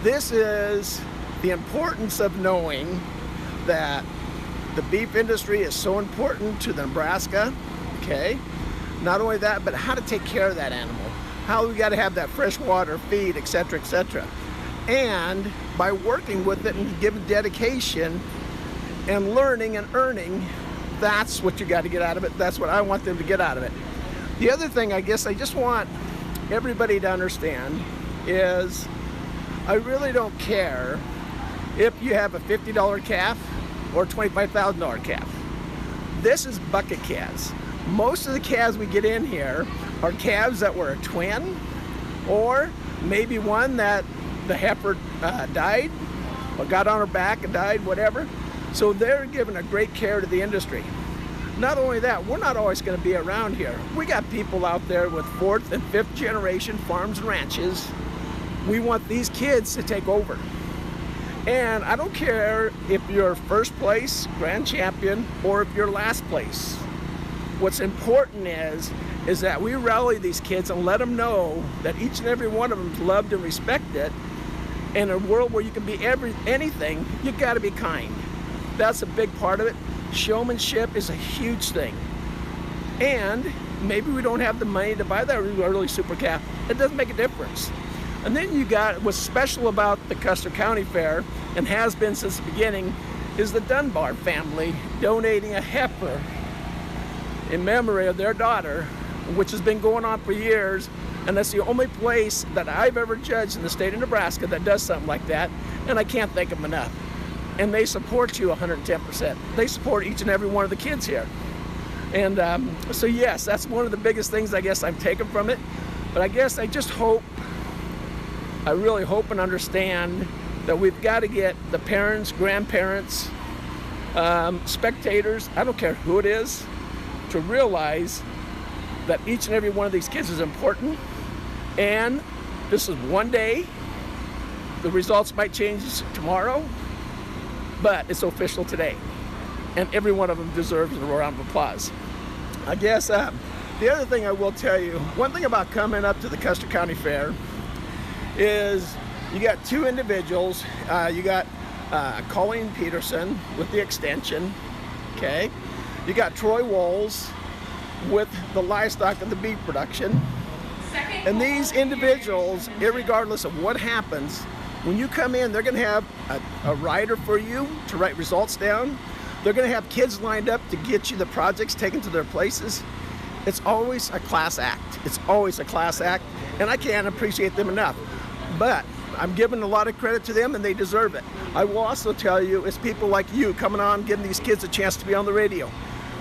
S25: This is the importance of knowing that the beef industry is so important to Nebraska, okay? Not only that, but how to take care of that animal. How we got to have that fresh water, feed, etc., etc. And by working with it and giving dedication and learning and earning, that's what you got to get out of it. That's what I want them to get out of it. The other thing, I guess, I just want everybody to understand is I really don't care if you have a $50 calf or a $25,000 calf. This is bucket calves. Most of the calves we get in here are calves that were a twin, or maybe one that the heifer died or got on her back and died, whatever. So they're giving a great care to the industry. Not only that, we're not always going to be around here. We got people out there with 4th and 5th generation farms and ranches. We want these kids to take over. And I don't care if you're first place, grand champion, or if you're last place. What's important is that we rally these kids and let them know that each and every one of them is loved and respected. In a world where you can be anything, you got to be kind. That's a big part of it. Showmanship is a huge thing. And maybe we don't have the money to buy that early super calf. It doesn't make a difference. And then you got what's special about the Custer County Fair, and has been since the beginning, is the Dunbar family donating a heifer in memory of their daughter, which has been going on for years. And that's the only place that I've ever judged in the state of Nebraska that does something like that, and I can't thank them enough. And they support you 110%. They support each and every one of the kids here. And so yes, that's one of the biggest things I guess I'm taking from it. But I guess I just hope, I really hope and understand that we've got to get the parents, grandparents, spectators, I don't care who it is, to realize that each and every one of these kids is important. And this is one day. The results might change tomorrow, but it's official today. And every one of them deserves a round of applause. I guess the other thing I will tell you, one thing about coming up to the Custer County Fair is you got two individuals. You got Colleen Peterson with the extension, okay? You got Troy Walls with the livestock and the beef production. And these individuals, irregardless of what happens, when you come in, they're going to have a writer for you to write results down. They're going to have kids lined up to get you the projects taken to their places. It's always a class act. It's always a class act, and I can't appreciate them enough. But I'm giving a lot of credit to them, and they deserve it. I will also tell you, it's people like you coming on, giving these kids a chance to be on the radio.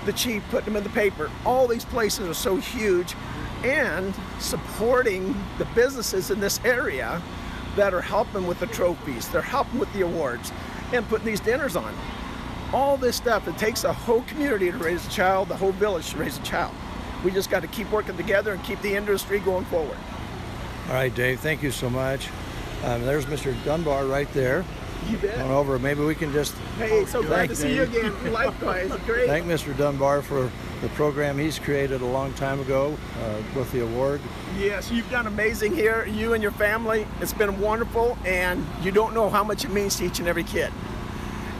S25: The chief putting them in the paper. All these places are so huge, and supporting the businesses in this area that are helping with the trophies, they're helping with the awards, and putting these dinners on. All this stuff, it takes a whole community to raise a child, the whole village to raise a child. We just got to keep working together and keep the industry going forward.
S3: All right, Dave, thank you so much. There's Mr. Dunbar right there.
S25: You bet.
S3: Going over, maybe we can just...
S25: Hey, so glad to see you again. Likewise, great.
S3: Thank Mr. Dunbar for the program he's created a long time ago with the award.
S25: Yes, you've done amazing here, you and your family. It's been wonderful, and you don't know how much it means to each and every kid.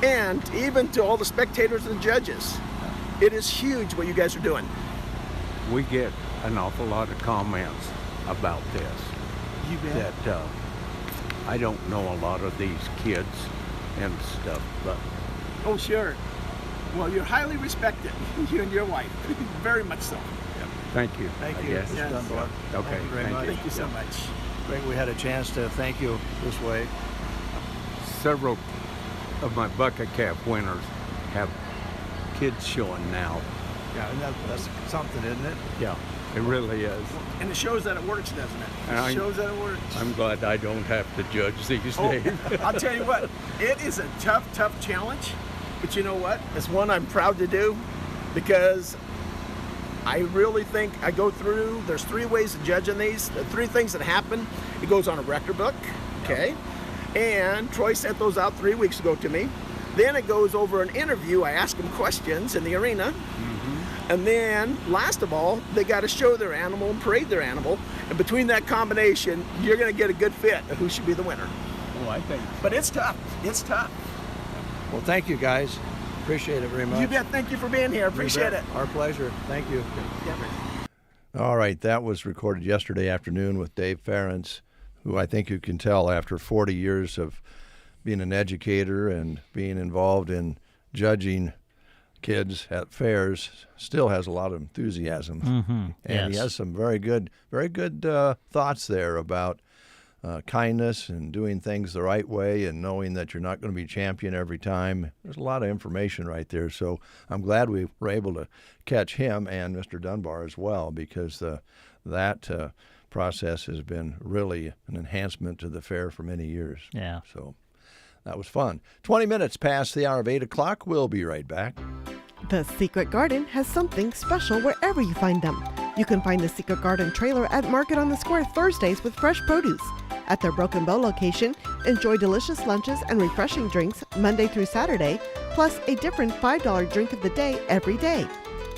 S25: And even to all the spectators and judges, it is huge what you guys are doing.
S5: We get an awful lot of comments about this.
S25: You bet.
S5: That I don't know a lot of these kids and stuff, but...
S25: Oh, sure. Well, you're highly respected, you and your wife. Very much so.
S5: Thank you.
S3: Thank you,
S5: Yes.
S3: Mr. Dunbar.
S5: Okay,
S3: Thank you very much.
S25: Thank you so much.
S3: Great we had a chance to thank you this way.
S5: Several of my bucket calf winners have kids showing now.
S3: Yeah, and that's something, isn't it?
S5: Yeah, it really is.
S25: And it shows that it works, doesn't it? It shows that it works.
S5: I'm glad I don't have to judge these days.
S25: I'll tell you what, it is a tough challenge, but you know what? It's one I'm proud to do because I really think I go through, there's 3 ways of judging these, the 3 things that happen. It goes on a record book, okay? And Troy sent those out 3 weeks ago to me. Then it goes over an interview. I ask them questions in the arena. And then, last of all, they got to show their animal and parade their animal. And between that combination, you're going to get a good fit of who should be the winner.
S5: Oh, I think.
S25: But it's tough. It's tough.
S3: Well, thank you, guys. Appreciate it very much.
S25: You bet. Thank you for being here. Appreciate it.
S3: Our pleasure. Thank you.
S1: All right, that was recorded yesterday afternoon with Dave Ferentz, who I think you can tell after 40 years of being an educator and being involved in judging kids at fairs still has a lot of enthusiasm.
S2: Mm-hmm.
S1: And he has some very good thoughts there about kindness and doing things the right way and knowing that you're not going to be champion every time. There's a lot of information right there. So I'm glad we were able to catch him and Mr. Dunbar as well, because that process has been really an enhancement to the fair for many years.
S2: Yeah.
S1: So that was fun. 20 minutes past the hour of 8 o'clock. We'll be right back.
S6: The Secret Garden has something special wherever you find them. You can find the Secret Garden trailer at Market on the Square Thursdays with fresh produce. At their Broken Bow location, enjoy delicious lunches and refreshing drinks Monday through Saturday, plus a different $5 drink of the day every day.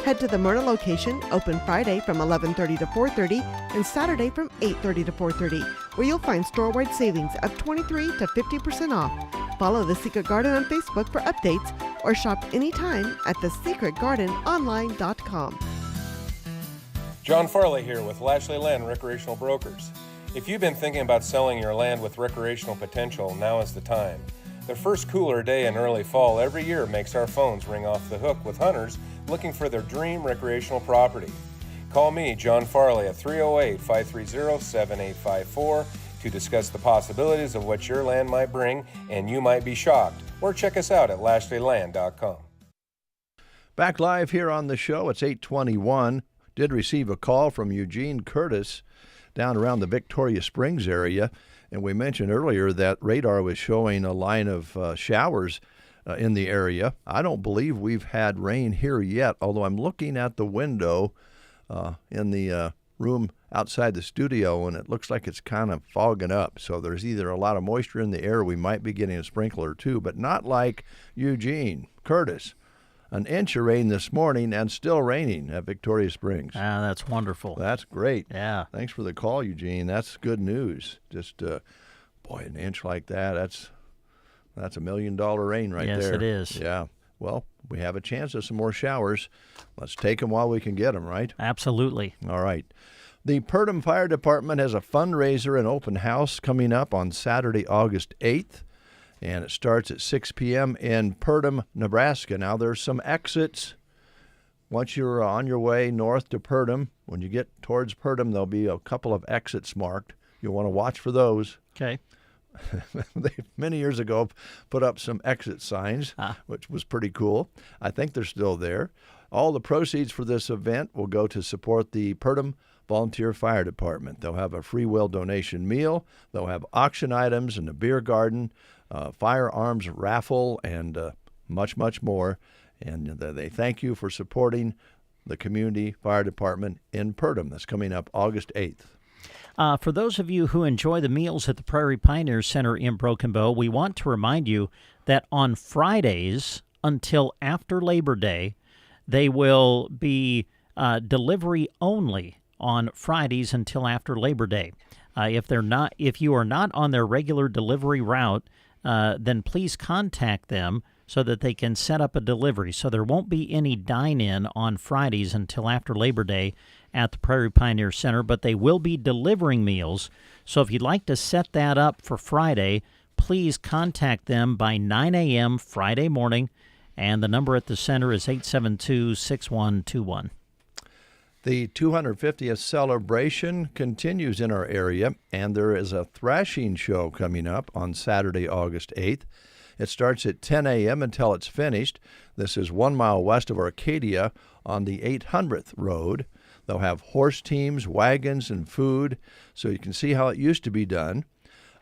S6: Head to the Myrna location, open Friday from 11:30 to 4:30 and Saturday from 8:30 to 4:30, where you'll find store-wide savings of 23 to 50% off. Follow The Secret Garden on Facebook for updates or shop anytime at thesecretgardenonline.com.
S8: John Farley here with Lashley Land Recreational Brokers. If you've been thinking about selling your land with recreational potential, now is the time. The first cooler day in early fall every year makes our phones ring off the hook with hunters looking for their dream recreational property. Call me, John Farley, at 308-530-7854 to discuss the possibilities of what your land might bring, and you might be shocked. Or check us out at lashleyland.com.
S1: Back live here on the show. It's 8:21. Did receive a call from Eugene Curtis down around the Victoria Springs area, and we mentioned earlier that radar was showing a line of showers in the area. I don't believe we've had rain here yet, although I'm looking at the window in the room outside the studio, and it looks like it's kind of fogging up. So there's either a lot of moisture in the air, we might be getting a sprinkler or two, but not like Eugene Curtis. An inch of rain this morning and still raining at Victoria Springs.
S2: Ah, that's wonderful.
S1: That's great.
S2: Yeah.
S1: Thanks for the call, Eugene. That's good news. Just, boy, an inch like that, that's $1 million rain right there.
S2: Yes, it is.
S1: Yeah. Well, we have a chance of some more showers. Let's take them while we can get them, right?
S2: Absolutely.
S1: All right. The Purdom Fire Department has a fundraiser and open house coming up on Saturday, August 8th. And it starts at 6 p.m. in Purdom, Nebraska. Now, there's some exits. Once you're on your way north to Purdom, when you get towards Purdom, there'll be a couple of exits marked. You'll want to watch for those.
S2: Okay.
S1: They, many years ago, put up some exit signs, which was pretty cool. I think they're still there. All the proceeds for this event will go to support the Purdom Volunteer Fire Department. They'll have a free will donation meal. They'll have auction items and a beer garden, firearms raffle, and much, much more. And they thank you for supporting the Community Fire Department in Purdom. That's coming up August 8th.
S2: For those of you who enjoy the meals at the Prairie Pioneer Center in Broken Bow, we want to remind you that on Fridays until after Labor Day, they will be delivery only on Fridays until after Labor Day. If you are not on their regular delivery route, then please contact them so that they can set up a delivery. So there won't be any dine-in on Fridays until after Labor Day at the Prairie Pioneer Center, but they will be delivering meals. So if you'd like to set that up for Friday, please contact them by 9 a.m. Friday morning, and the number at the center is 872-6121.
S1: The 250th celebration continues in our area, and there is a thrashing show coming up on Saturday, August 8th. It starts at 10 a.m. until it's finished. This is 1 mile west of Arcadia on the 800th Road. They'll have horse teams, wagons, and food, so you can see how it used to be done.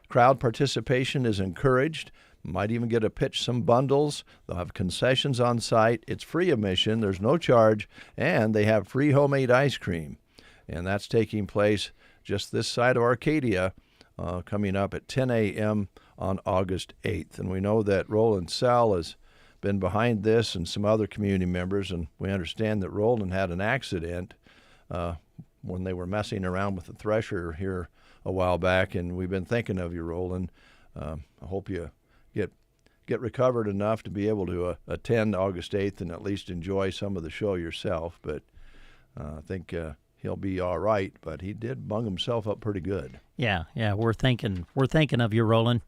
S1: Crowd participation is encouraged. Might even get to pitch some bundles. They'll have concessions on site. It's free admission. There's no charge. And they have free homemade ice cream. And that's taking place just this side of Arcadia, coming up at 10 a.m. on August 8th. And we know that Roland Sell has been behind this and some other community members. And we understand that Roland had an accident when they were messing around with the thresher here a while back. And we've been thinking of you, Roland. I hope you get recovered enough to be able to attend August 8th and at least enjoy some of the show yourself. But I think he'll be all right. But he did bung himself up pretty good.
S2: Yeah, we're thinking of you, Roland.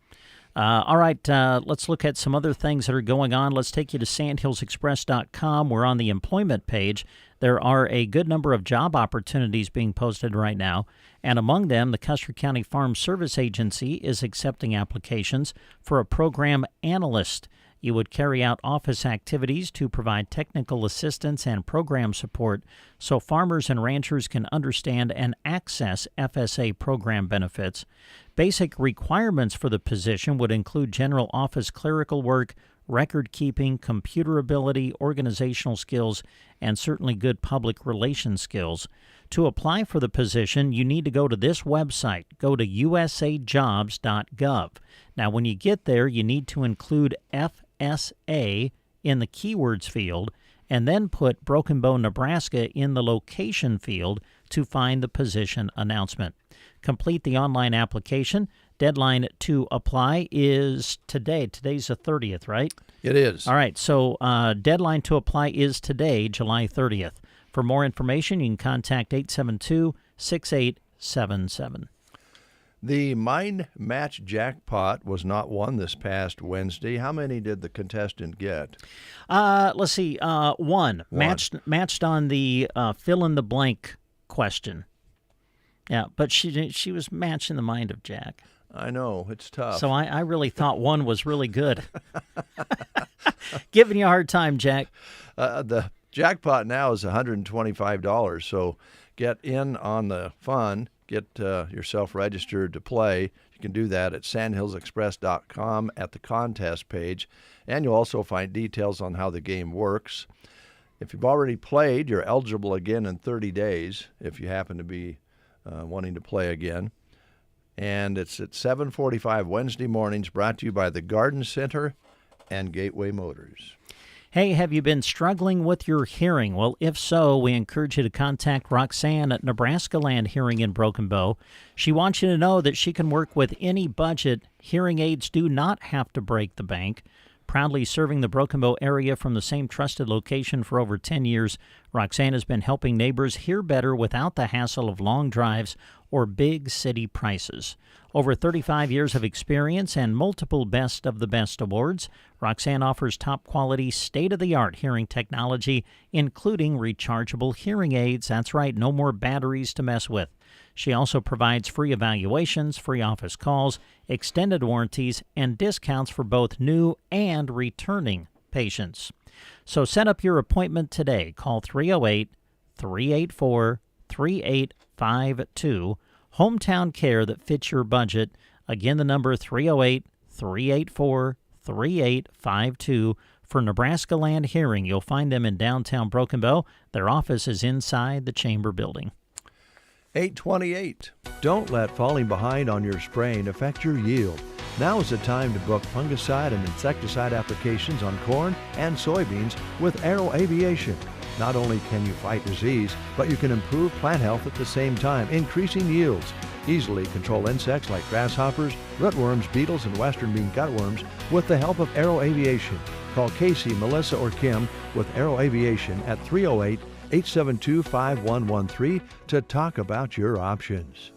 S2: All right, let's look at some other things that are going on. Let's take you to sandhillsexpress.com. We're on the employment page. There are a good number of job opportunities being posted right now, and among them, the Custer County Farm Service Agency is accepting applications for a program analyst. You would carry out office activities to provide technical assistance and program support so farmers and ranchers can understand and access FSA program benefits. Basic requirements for the position would include general office clerical work, record keeping, computer ability, organizational skills, and certainly good public relations skills. To apply for the position, you need to go to this website. Go to usajobs.gov. Now, when you get there, you need to include FSA in the keywords field and then put Broken Bow, Nebraska in the location field to find the position announcement. Complete the online application. Deadline to apply is today. Today's the 30th, right?
S1: It is.
S2: All right, so deadline to apply is today, July 30th. For more information, you can contact 872-6877.
S1: The Mind Match jackpot was not won this past Wednesday. How many did the contestant get?
S2: Let's see. One. Matched on the fill-in-the-blank question. Yeah, but she was matching the mind of Jack.
S1: I know, it's tough.
S2: So I really thought one was really good. Giving you a hard time, Jack.
S1: The jackpot now is $125, so get in on the fun. Get yourself registered to play. You can do that at sandhillsexpress.com at the contest page, and you'll also find details on how the game works. If you've already played, you're eligible again in 30 days if you happen to be wanting to play again. And it's at 7:45 Wednesday mornings, brought to you by the Garden Center and Gateway Motors.
S2: Hey, have you been struggling with your hearing? Well, if so, we encourage you to contact Roxanne at Nebraska Land Hearing in Broken Bow. She wants you to know that she can work with any budget. Hearing aids do not have to break the bank. Proudly serving the Broken Bow area from the same trusted location for over 10 years, Roxanne has been helping neighbors hear better without the hassle of long drives or big city prices. Over 35 years of experience and multiple Best of the Best awards, Roxanne offers top-quality, state-of-the-art hearing technology, including rechargeable hearing aids. That's right, no more batteries to mess with. She also provides free evaluations, free office calls, extended warranties, and discounts for both new and returning patients. So set up your appointment today. Call 308-384-3852. Hometown care that fits your budget. Again, the number 308-384-3852. For Nebraska Land Hearing, you'll find them in downtown Broken Bow. Their office is inside the Chamber Building.
S1: 8:28. Don't let falling behind on your spraying affect your yield. Now is the time to book fungicide and insecticide applications on corn and soybeans with Arrow Aviation. Not only can you fight disease, but you can improve plant health at the same time, increasing yields. Easily control insects like grasshoppers, rootworms, beetles, and western bean cutworms with the help of Arrow Aviation. Call Casey, Melissa, or Kim with Arrow Aviation at 308-872-5113 to talk about your options.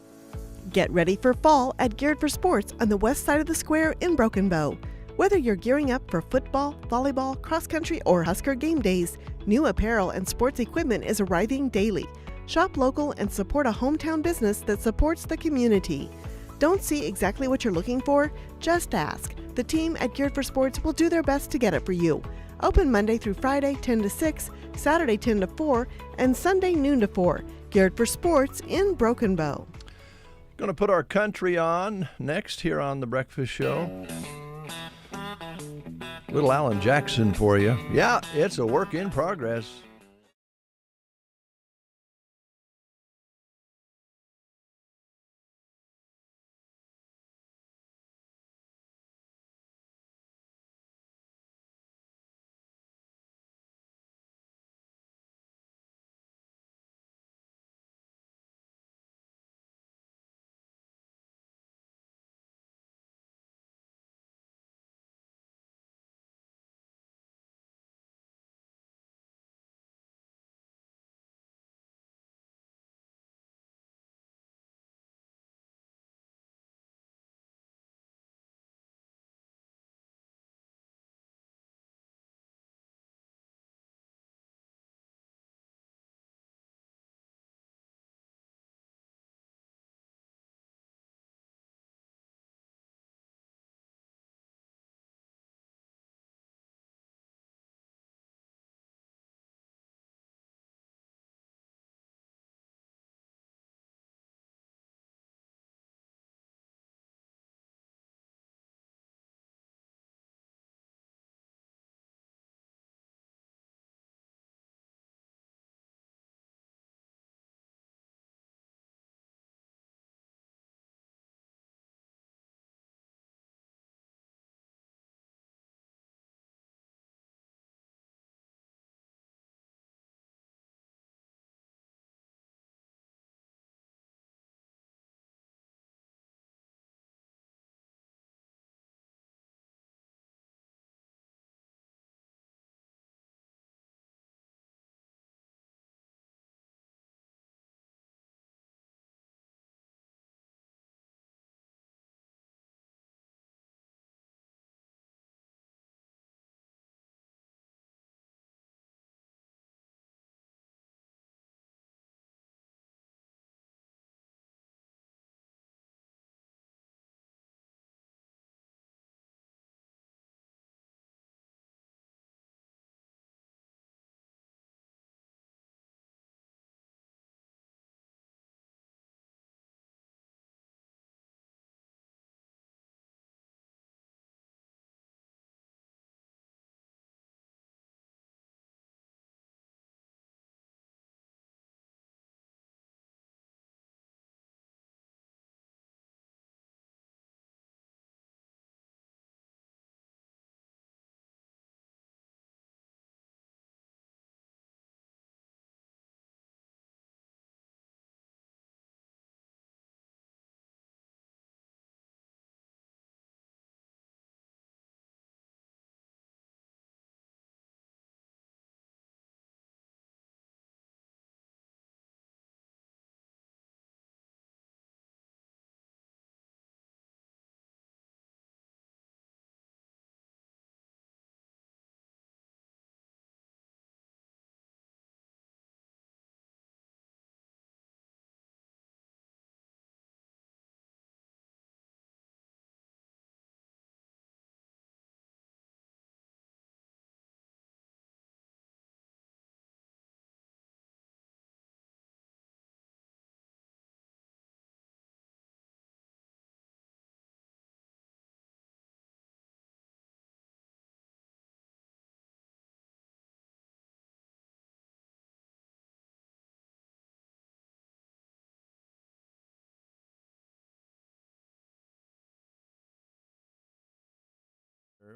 S6: Get ready for fall at Geared for Sports on the west side of the square in Broken Bow. Whether you're gearing up for football, volleyball, cross country, or Husker game days, new apparel and sports equipment is arriving daily. Shop local and support a hometown business that supports the community. Don't see exactly what you're looking for? Just ask. The team at Geared for Sports will do their best to get it for you. Open Monday through Friday, 10 to 6, Saturday, 10 to 4, and Sunday, noon to 4. Geared for Sports in Broken Bow.
S1: Going to put our country on next here on The Breakfast Show. Little Alan Jackson for you. Yeah, it's a work in progress.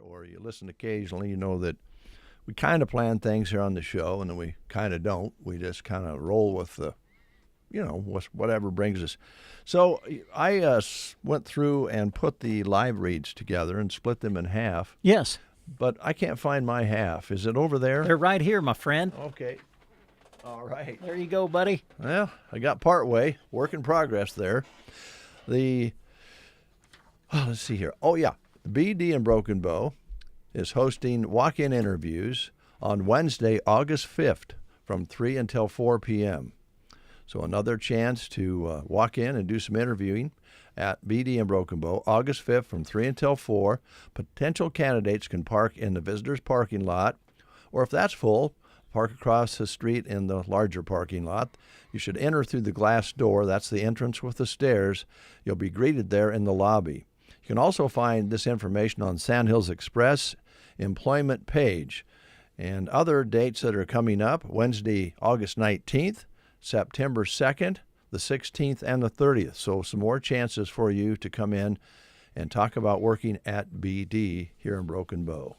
S1: or you listen occasionally, you know that we kind of plan things here on the show, and then we kind of don't. We just kind of roll with the, whatever brings us. So I went through and put the live reads together and split them in half.
S2: Yes.
S1: But I can't find my half. Is it over there?
S2: They're right here, my friend.
S1: Okay. All right.
S2: There you go, buddy.
S1: Well, I got part way. Work in progress there. Let's see here. Oh, yeah. BD in Broken Bow is hosting walk-in interviews on Wednesday, August 5th from 3 until 4 p.m. So another chance to walk in and do some interviewing at BD in Broken Bow, August 5th from 3 until 4. Potential candidates can park in the visitors' parking lot, or if that's full, park across the street in the larger parking lot. You should enter through the glass door. That's the entrance with the stairs. You'll be greeted there in the lobby. You can also find this information on Sandhills Express employment page. And other dates that are coming up, Wednesday, August 19th, September 2nd, the 16th, and the 30th. So some more chances for you to come in and talk about working at BD here in Broken Bow.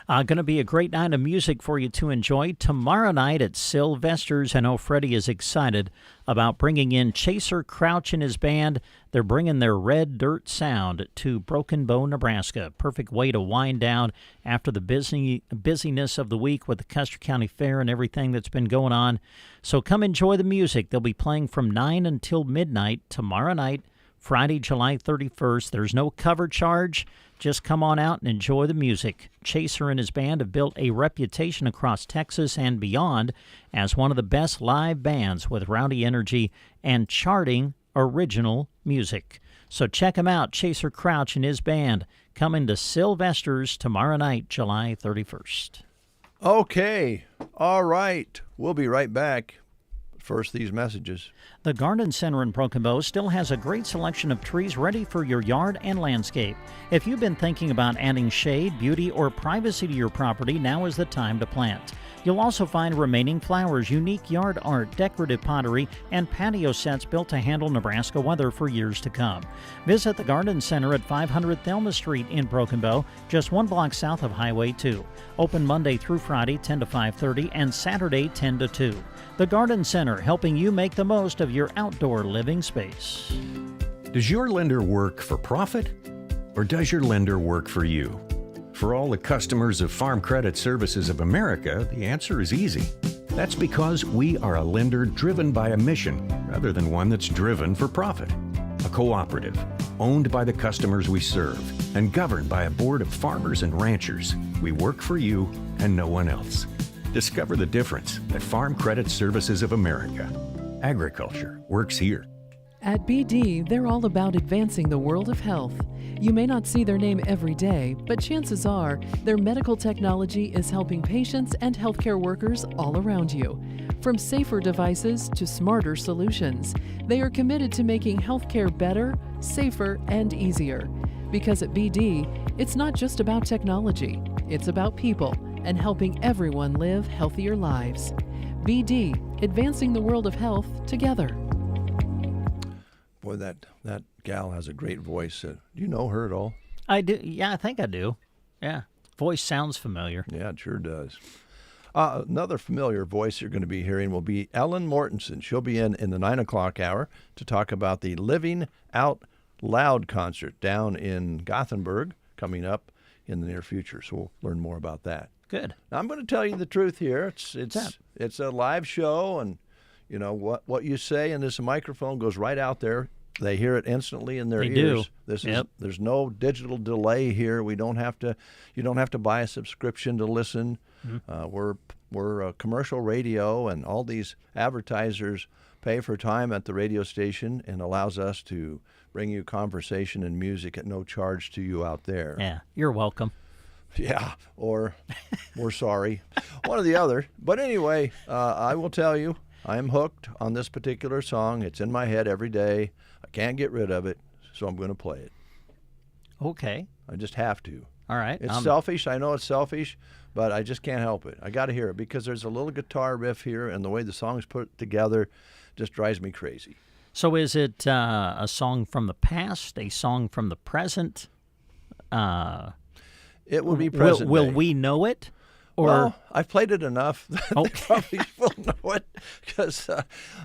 S2: Going to be a great night of music for you to enjoy tomorrow night at Sylvester's. I know Freddie is excited about bringing in Chaser Crouch and his band. They're bringing their Red Dirt sound to Broken Bow, Nebraska. Perfect way to wind down after the busyness of the week with the Custer County Fair and everything that's been going on. So come enjoy the music. They'll be playing from 9 until midnight tomorrow night, Friday, July 31st. There's no cover charge. Just come on out and enjoy the music. Chaser and his band have built a reputation across Texas and beyond as one of the best live bands with rowdy energy and charting original music. So check him out, Chaser Crouch and his band, coming to Sylvester's tomorrow night, July 31st.
S1: Okay. All right. We'll be right back. First, these messages.
S2: The Garden Center in Broken Bow still has a great selection of trees ready for your yard and landscape. If you've been thinking about adding shade, beauty, or privacy to your property, now is the time to plant. You'll also find remaining flowers, unique yard art, decorative pottery, and patio sets built to handle Nebraska weather for years to come. Visit the Garden Center at 500 Thelma Street in Broken Bow, just 1 block south of Highway 2. Open Monday through Friday, 10 to 5:30, and Saturday, 10 to 2. The Garden Center, helping you make the most of your outdoor living space.
S22: Does your lender work for profit, or does your lender work for you? For all the customers of Farm Credit Services of America, the answer is easy. That's because we are a lender driven by a mission rather than one that's driven for profit. A cooperative, owned by the customers we serve, and governed by a board of farmers and ranchers. We work for you and no one else. Discover the difference at Farm Credit Services of America. Agriculture works here.
S4: At BD, they're all about advancing the world of health. You may not see their name every day, but chances are their medical technology is helping patients and healthcare workers all around you. From safer devices to smarter solutions, they are committed to making healthcare better, safer, and easier. Because at BD, it's not just about technology, it's about people and helping everyone live healthier lives. BD, advancing the world of health together.
S1: Boy, that gal has a great voice. Do you know her at all?
S2: I do. Yeah, I think I do. Yeah. Voice sounds familiar.
S1: Yeah, it sure does. Another familiar voice you're going to be hearing will be Ellen Mortensen. She'll be in the 9 o'clock hour to talk about the Living Out Loud concert down in Gothenburg coming up in the near future. So we'll learn more about that.
S2: Good.
S1: Now, I'm going to tell you the truth here. It's a live show, and you know what you say in this microphone goes right out there. They hear it instantly in their ears. There's no digital delay here. You don't have to buy a subscription to listen. Mm-hmm. We're a commercial radio, and all these advertisers pay for time at the radio station and allows us to bring you conversation and music at no charge to you out there.
S2: Yeah, you're welcome.
S1: Yeah, or we're sorry. One or the other. But anyway, I will tell you, I am hooked on this particular song. It's in my head every day. I can't get rid of it, so I'm going to play it.
S2: Okay.
S1: I just have to.
S2: All right.
S1: It's selfish. I know it's selfish, but I just can't help it. I got to hear it because there's a little guitar riff here, and the way the song's put together just drives me crazy.
S2: So is it a song from the past, a song from the present?
S1: It will be present
S2: Will
S1: day.
S2: we know it? Or
S1: Well, I've played it enough that they probably will know it because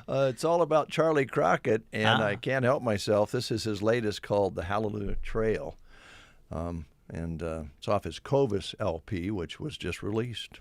S1: it's all about Charlie Crockett, and I can't help myself. This is his latest called The Hallelujah Trail, and it's off his Covis LP, which was just released.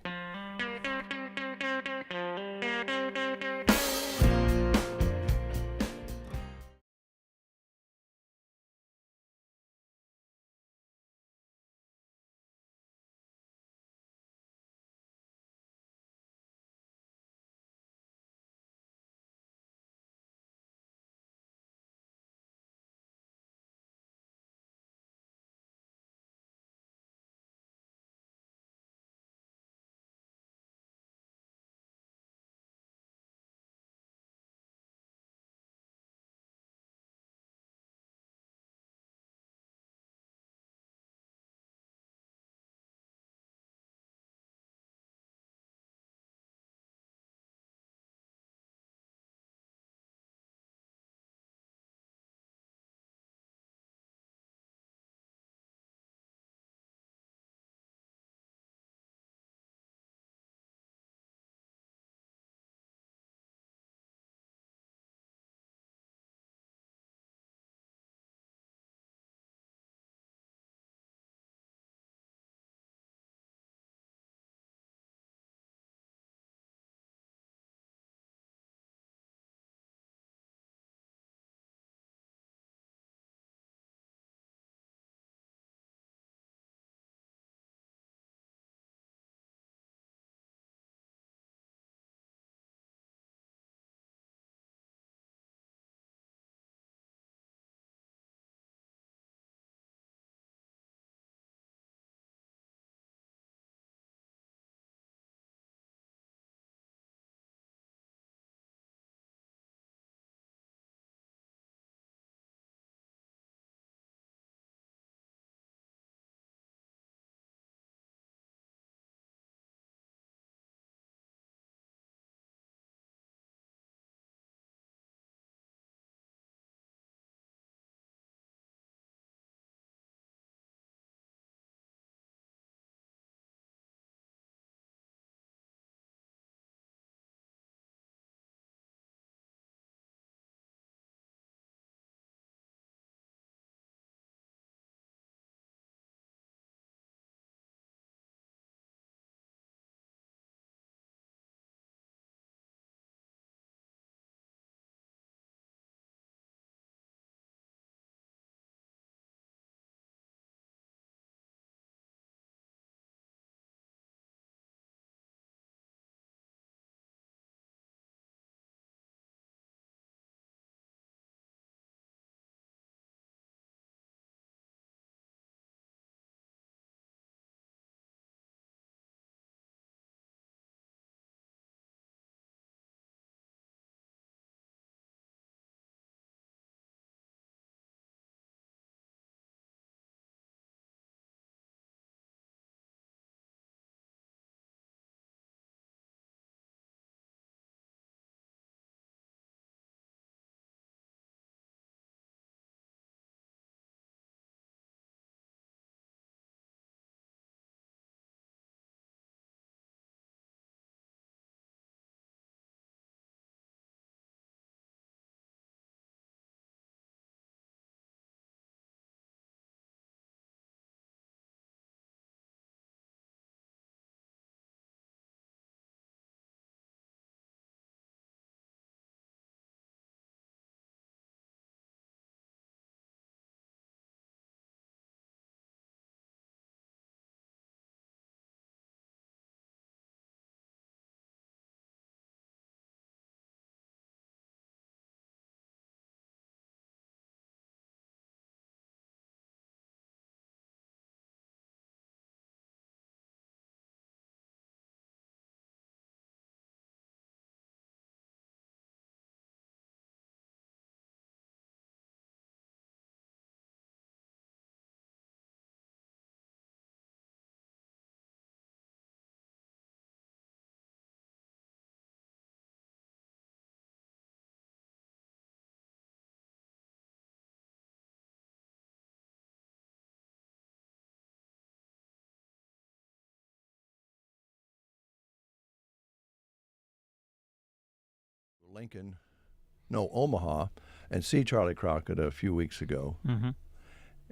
S1: Omaha, and see Charlie Crockett a few weeks ago,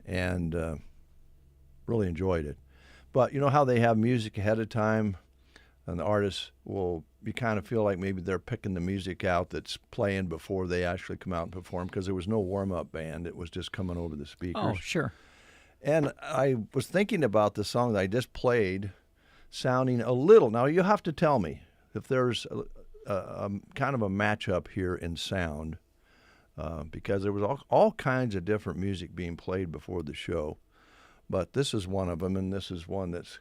S1: and really enjoyed it. But you know how they have music ahead of time, and the artists you kind of feel like maybe they're picking the music out that's playing before they actually come out and perform, because there was no warm-up band. It was just coming over the speakers.
S2: Oh, sure.
S1: And I was thinking about the song that I just played sounding a little. Now, you have to tell me if there's a kind of a matchup here in sound, because there was all kinds of different music being played before the show. But this is one of them, and this is one that's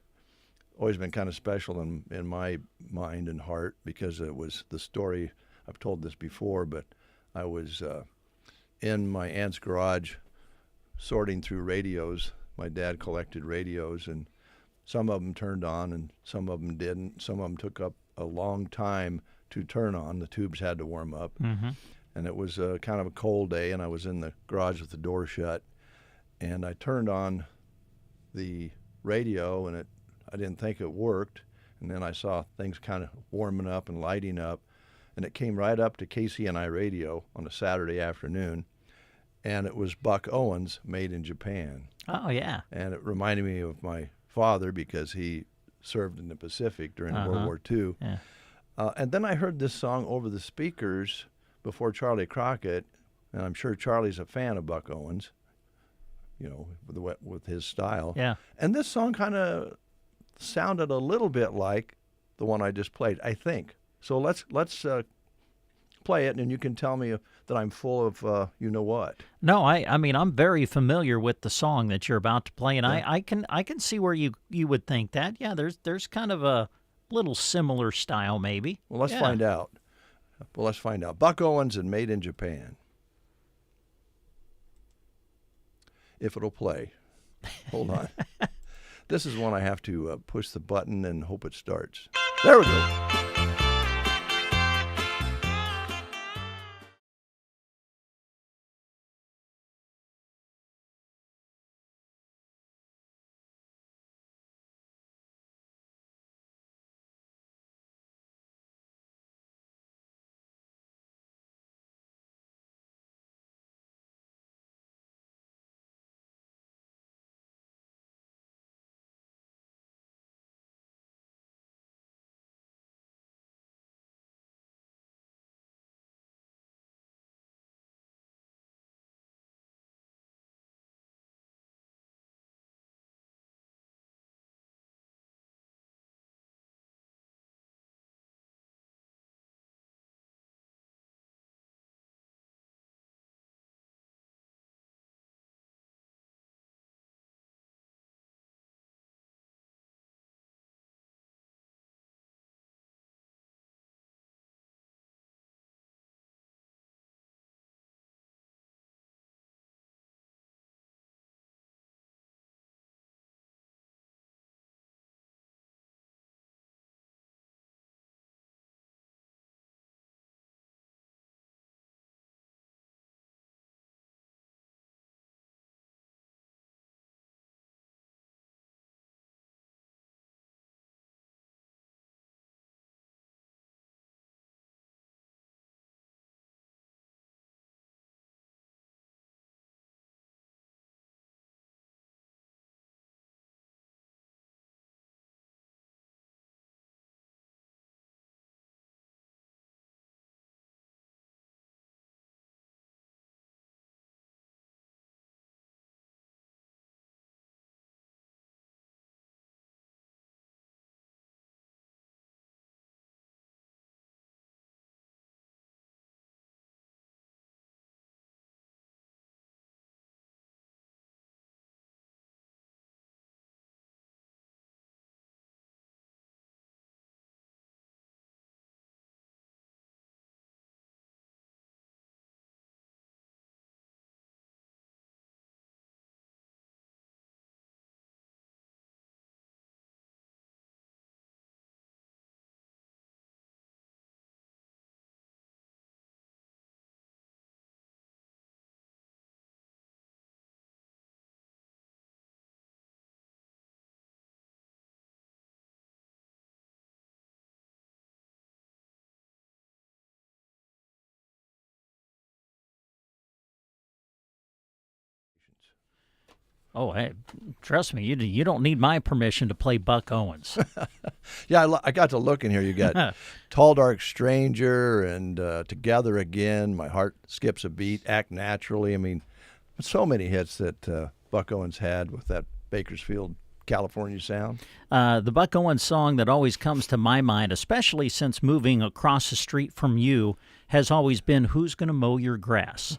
S1: always been kind of special in my mind and heart, because it was the story. I've told this before, but I was in my aunt's garage sorting through radios. My dad collected radios, and some of them turned on and some of them didn't. Some of them took up a long time to turn on. The tubes had to warm up. And it was kind of a cold day, and I was in the garage with the door shut, and I turned on the radio, and I didn't think it worked, and then I saw things kind of warming up and lighting up, and it came right up to KCNI radio on a Saturday afternoon, and it was Buck Owens, Made in Japan.
S2: Oh, yeah.
S1: And it reminded me of my father, because he served in the Pacific during World War II.
S2: Yeah.
S1: And then I heard this song over the speakers before Charlie Crockett, and I'm sure Charlie's a fan of Buck Owens, you know, with his style.
S2: Yeah.
S1: And this song kind of sounded a little bit like the one I just played, I think. So let's play it, and you can tell me that I'm full of you know what.
S2: No, I mean, I'm very familiar with the song that you're about to play, and I can see where you would think that. Yeah, there's kind of a little similar style, maybe.
S1: Well, let's find out. Buck Owens and Made in Japan. If it'll play. Hold on. This is one I have to push the button and hope it starts. There we go.
S2: Oh, hey, trust me, you don't need my permission to play Buck Owens.
S1: Yeah, I got to look in here. You got Tall Dark Stranger and Together Again, My Heart Skips a Beat, Act Naturally. I mean, so many hits that Buck Owens had with that Bakersfield, California sound.
S2: The Buck Owens song that always comes to my mind, especially since moving across the street from you, has always been Who's Gonna Mow Your Grass?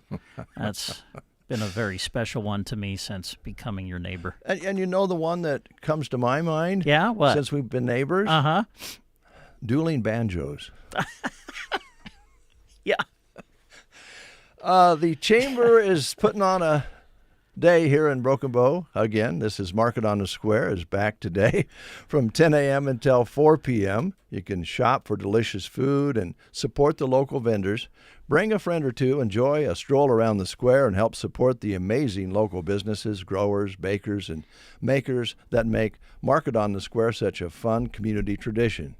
S2: That's been a very special one to me since becoming your neighbor.
S1: And you know the one that comes to my mind?
S2: Yeah, what?
S1: Since we've been neighbors?
S2: Uh-huh.
S1: Dueling Banjos.
S2: Yeah.
S1: The Chamber is putting on a day here in Broken Bow. Again, this is Market on the Square is back today from 10 a.m. until 4 p.m. You can shop for delicious food and support the local vendors. Bring a friend or two, enjoy a stroll around the square, and help support the amazing local businesses, growers, bakers, and makers that make Market on the Square such a fun community tradition.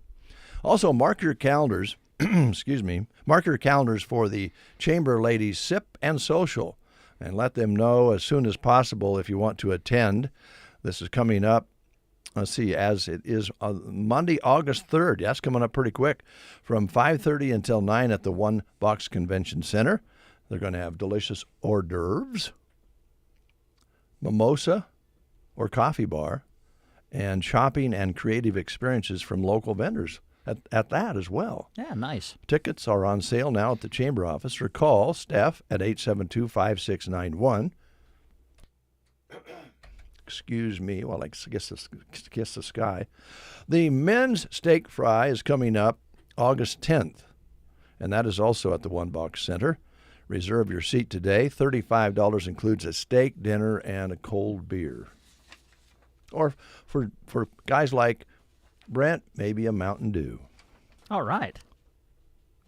S1: Also, mark your calendars, mark your calendars for the Chamber Ladies Sip and Social, and let them know as soon as possible if you want to attend. This is coming up, let's see, as it is Monday, August 3rd. That's coming up pretty quick, from 5:30 until 9 at the One Box Convention Center. They're going to have delicious hors d'oeuvres, mimosa or coffee bar, and shopping and creative experiences from local vendors at that as well.
S2: Yeah, nice.
S1: Tickets are on sale now at the Chamber office, or call Steph at 872-5691. Excuse me while I kiss the sky. The men's steak fry is coming up August 10th, and that is also at the One Box Center. Reserve your seat today. $35 includes a steak, dinner, and a cold beer. Or for guys like Brent, maybe a Mountain Dew.
S2: All right.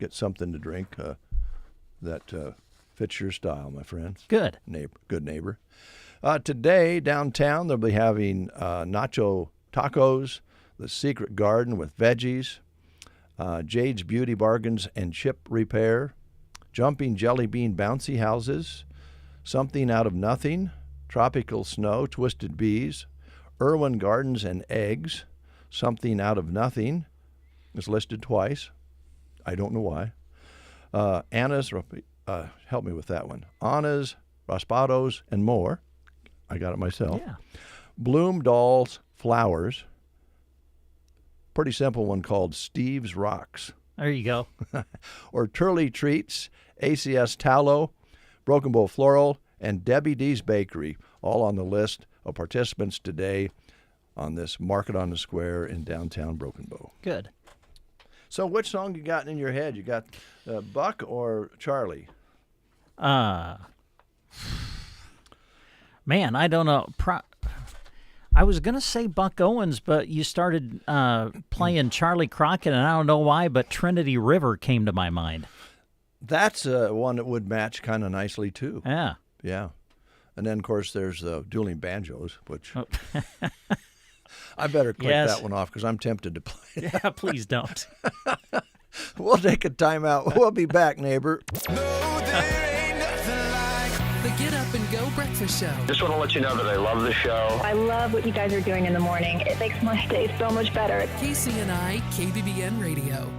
S1: Get something to drink that fits your style, my friend.
S2: Good.
S1: Good neighbor. Today, downtown, they'll be having nacho tacos, the Secret Garden with veggies, Jade's Beauty Bargains and Chip Repair, Jumping Jelly Bean Bouncy Houses, Something Out of Nothing, Tropical Snow, Twisted Bees, Irwin Gardens and Eggs, Something Out of Nothing is listed twice. I don't know why. Anna's, help me with that one. Anna's, Raspados, and more. I got it myself.
S2: Yeah.
S1: Bloom Dolls Flowers. Pretty simple one called Steve's Rocks.
S2: There you go.
S1: Or Turley Treats, ACS Tallow, Broken Bow Floral, and Debbie D's Bakery, all on the list of participants today on this Market on the Square in downtown Broken Bow.
S2: Good.
S1: So which song you got in your head? You got Buck or Charlie?
S2: Man, I don't know. I was going to say Buck Owens, but you started playing Charlie Crockett, and I don't know why, but Trinity River came to my mind.
S1: That's one that would match kind of nicely, too.
S2: Yeah.
S1: Yeah. And then, of course, there's Dueling Banjos, which I better click that one off because I'm tempted to play.
S2: Yeah, please don't.
S1: We'll take a time out. We'll be back, neighbor.
S4: The Get Up and Go Breakfast Show.
S9: Just want to let you know that I love the show.
S11: I love what you guys are doing in the morning. It makes my day so much better.
S4: KCNI, KBBN Radio.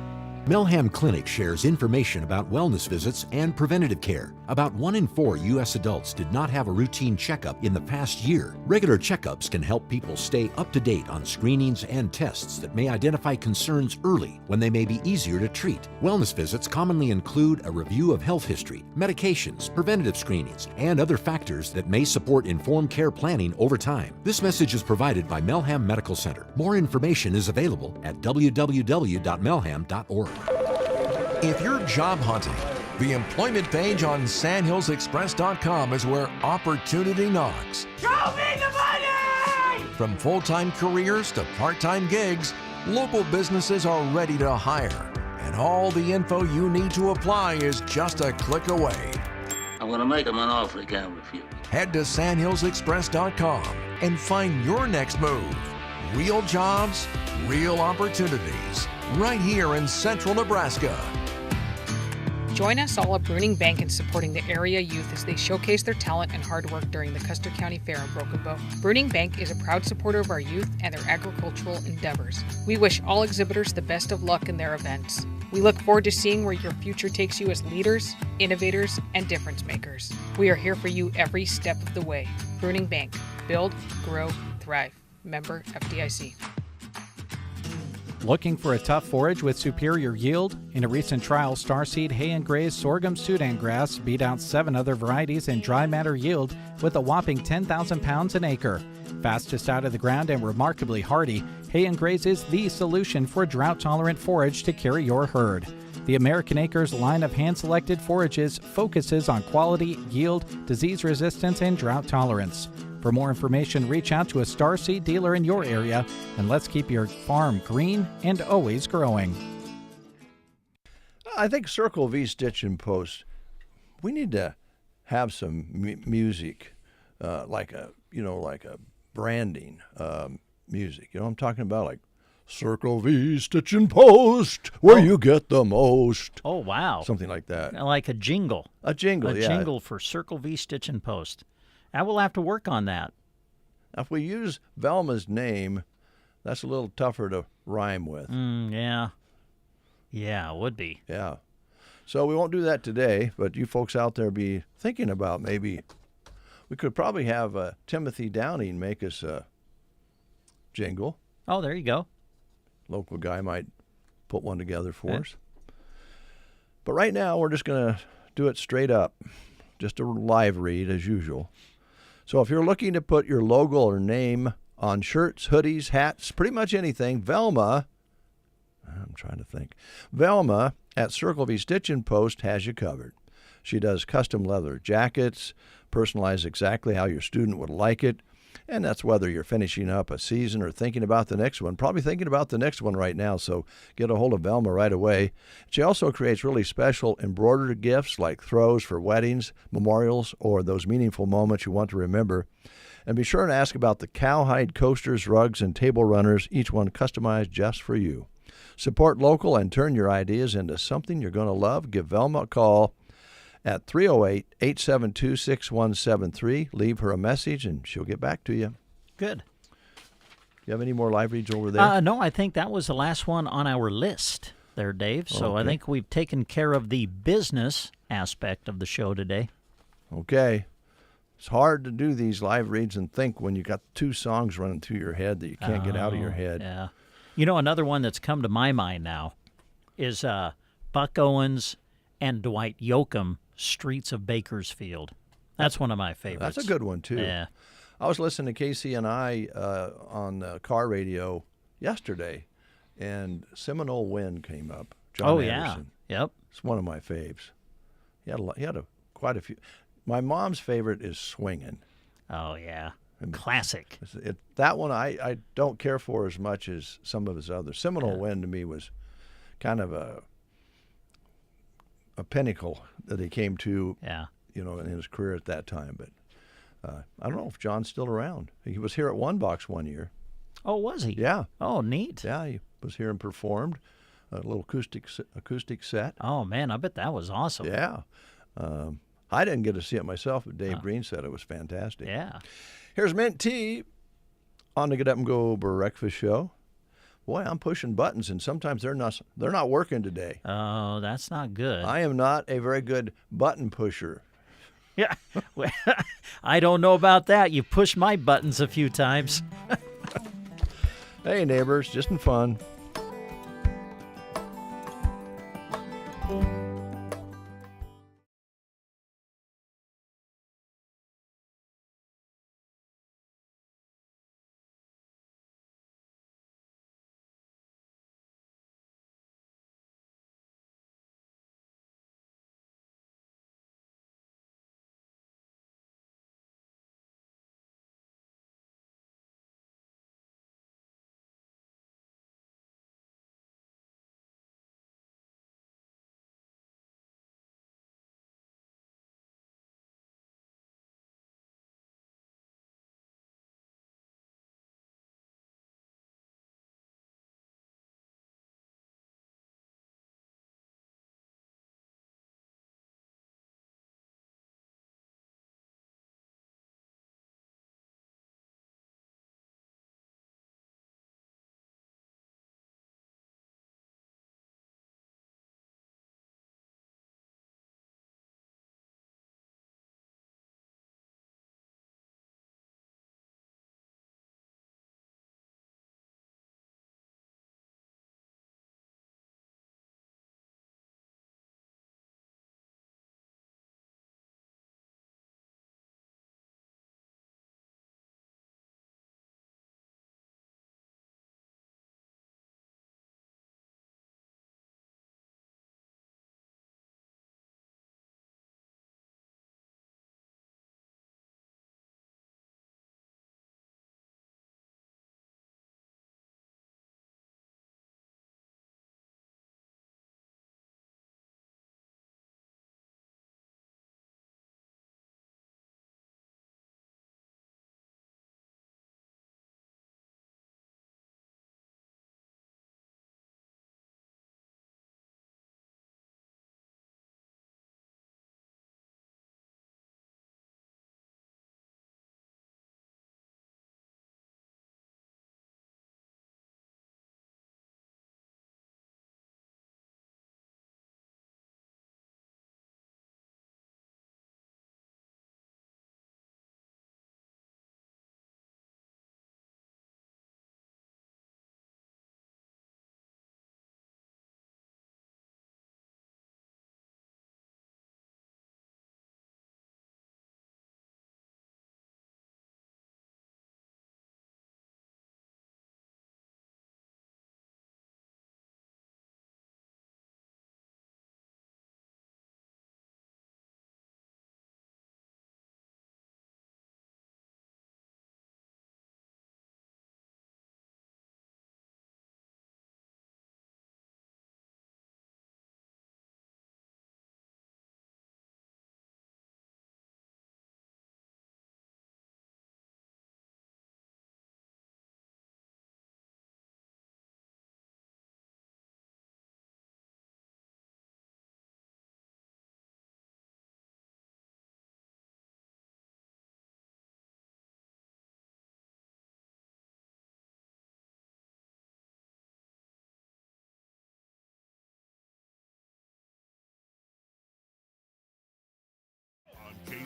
S24: Melham Clinic shares information about wellness visits and preventative care. About 1 in 4 U.S. adults did not have a routine checkup in the past year. Regular checkups can help people stay up to date on screenings and tests that may identify concerns early when they may be easier to treat. Wellness visits commonly include a review of health history, medications, preventative screenings, and other factors that may support informed care planning over time. This message is provided by Melham Medical Center. More information is available at www.melham.org.
S12: If you're job hunting, the employment page on sandhillsexpress.com is where opportunity knocks.
S13: Show me the money!
S12: From full-time careers to part-time gigs, local businesses are ready to hire. And all the info you need to apply is just a click away.
S14: I'm going to make them an offer they can't refuse.
S12: Head to sandhillsexpress.com and find your next move. Real jobs, real opportunities. Right here in central Nebraska.
S10: Join us all at Bruning Bank in supporting the area youth as they showcase their talent and hard work during the Custer County Fair in Broken Bow. Bruning Bank is a proud supporter of our youth and their agricultural endeavors. We wish all exhibitors the best of luck in their events. We look forward to seeing where your future takes you as leaders, innovators, and difference makers. We are here for you every step of the way. Bruning Bank. Build, grow, thrive. Member FDIC.
S7: Looking for a tough forage with superior yield? In a recent trial, Starseed Hay and Gray's sorghum Sudan grass beat out 7 other varieties in dry matter yield with a whopping 10,000 pounds an acre. Fastest out of the ground and remarkably hardy, Hay and Gray's is the solution for drought-tolerant forage to carry your herd. The American Acres line of hand-selected forages focuses on quality, yield, disease resistance, and drought tolerance. For more information, reach out to a Starseed dealer in your area, and let's keep your farm green and always growing.
S1: I think Circle V Stitch and Post, we need to have some music, like a branding music. You know what I'm talking about? Like Circle V Stitch and Post, where you get the most.
S2: Oh, wow.
S1: Something like that.
S2: Like a jingle.
S1: A jingle,
S2: A jingle for Circle V Stitch and Post. I will have to work on that.
S1: If we use Velma's name, that's a little tougher to rhyme with.
S2: Yeah. Yeah, it would be.
S1: Yeah. So we won't do that today, but you folks out there be thinking about maybe we could probably have Timothy Downing make us a jingle.
S2: Oh, there you go.
S1: Local guy might put one together for us. But right now, we're just going to do it straight up. Just a live read as usual. So if you're looking to put your logo or name on shirts, hoodies, hats, pretty much anything, Velma at Circle V Stitch and Post has you covered. She does custom leather jackets, personalized exactly how your student would like it, and that's whether you're finishing up a season or thinking about the next one. Probably thinking about the next one right now, so get a hold of Velma right away. She also creates really special embroidered gifts like throws for weddings, memorials, or those meaningful moments you want to remember. And be sure to ask about the cowhide coasters, rugs, and table runners, each one customized just for you. Support local and turn your ideas into something you're going to love. Give Velma a call at 308-872-6173. Leave her a message, and she'll get back to you.
S2: Good.
S1: You have any more live reads over there?
S2: No, I think that was the last one on our list there, Dave. So
S1: Okay.
S2: I think we've taken care of the business aspect of the show today.
S1: Okay. It's hard to do these live reads and think when you got 2 songs running through your head that you can't get out of your head.
S2: Yeah. You know, another one that's come to my mind now is Buck Owens and Dwight Yoakam, Streets of Bakersfield. That's one of my favorites.
S1: That's a good one, too.
S2: Yeah.
S1: I was listening to KCNI on car radio yesterday, and Seminole Wind came up. John Anderson.
S2: Yeah. Yep.
S1: It's one of my faves. He had quite a few. My mom's favorite is Swingin'.
S2: Oh, yeah. Classic.
S1: That one I don't care for as much as some of his others. Seminole Wind to me was kind of a pinnacle that he came to, in his career at that time. But I don't know if John's still around. He was here at One Box one year.
S2: Oh, was he?
S1: Yeah.
S2: Oh, neat.
S1: Yeah, he was here and performed a little acoustic set.
S2: Oh, man, I bet that was awesome.
S1: Yeah. I didn't get to see it myself, but Dave Green said it was fantastic.
S2: Yeah.
S1: Here's Mint Tea on the Get Up and Go Breakfast Show. Boy, I'm pushing buttons, and sometimes they're not working today.
S2: Oh, that's not good.
S1: I am not a very good button pusher.
S2: Yeah. Well, I don't know about that. You pushed my buttons a few times.
S1: Hey, neighbors, just in fun.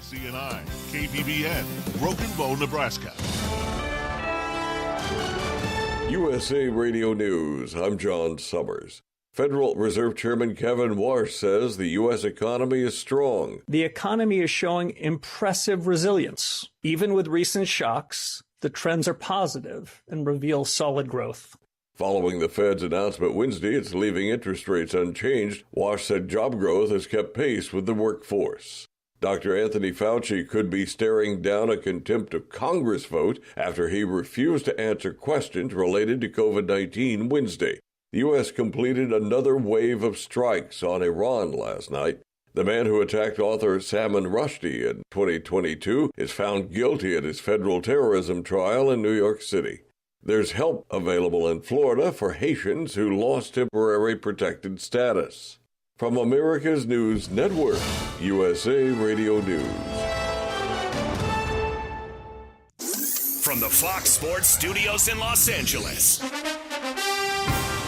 S15: KCNI, KBBN, Broken Bow, Nebraska.
S16: USA Radio News, I'm John Summers. Federal Reserve Chairman Kevin Warsh says the U.S. economy is strong.
S18: The economy is showing impressive resilience. Even with recent shocks, the trends are positive and reveal solid growth.
S16: Following the Fed's announcement Wednesday, it's leaving interest rates unchanged. Warsh said job growth has kept pace with the workforce. Dr. Anthony Fauci could be staring down a contempt of Congress vote after he refused to answer questions related to COVID-19 Wednesday. The U.S. completed another wave of strikes on Iran last night. The man who attacked author Salman Rushdie in 2022 is found guilty at his federal terrorism trial in New York City. There's help available in Florida for Haitians who lost temporary protected status. From America's News Network, USA Radio News.
S19: From the Fox Sports Studios in Los Angeles,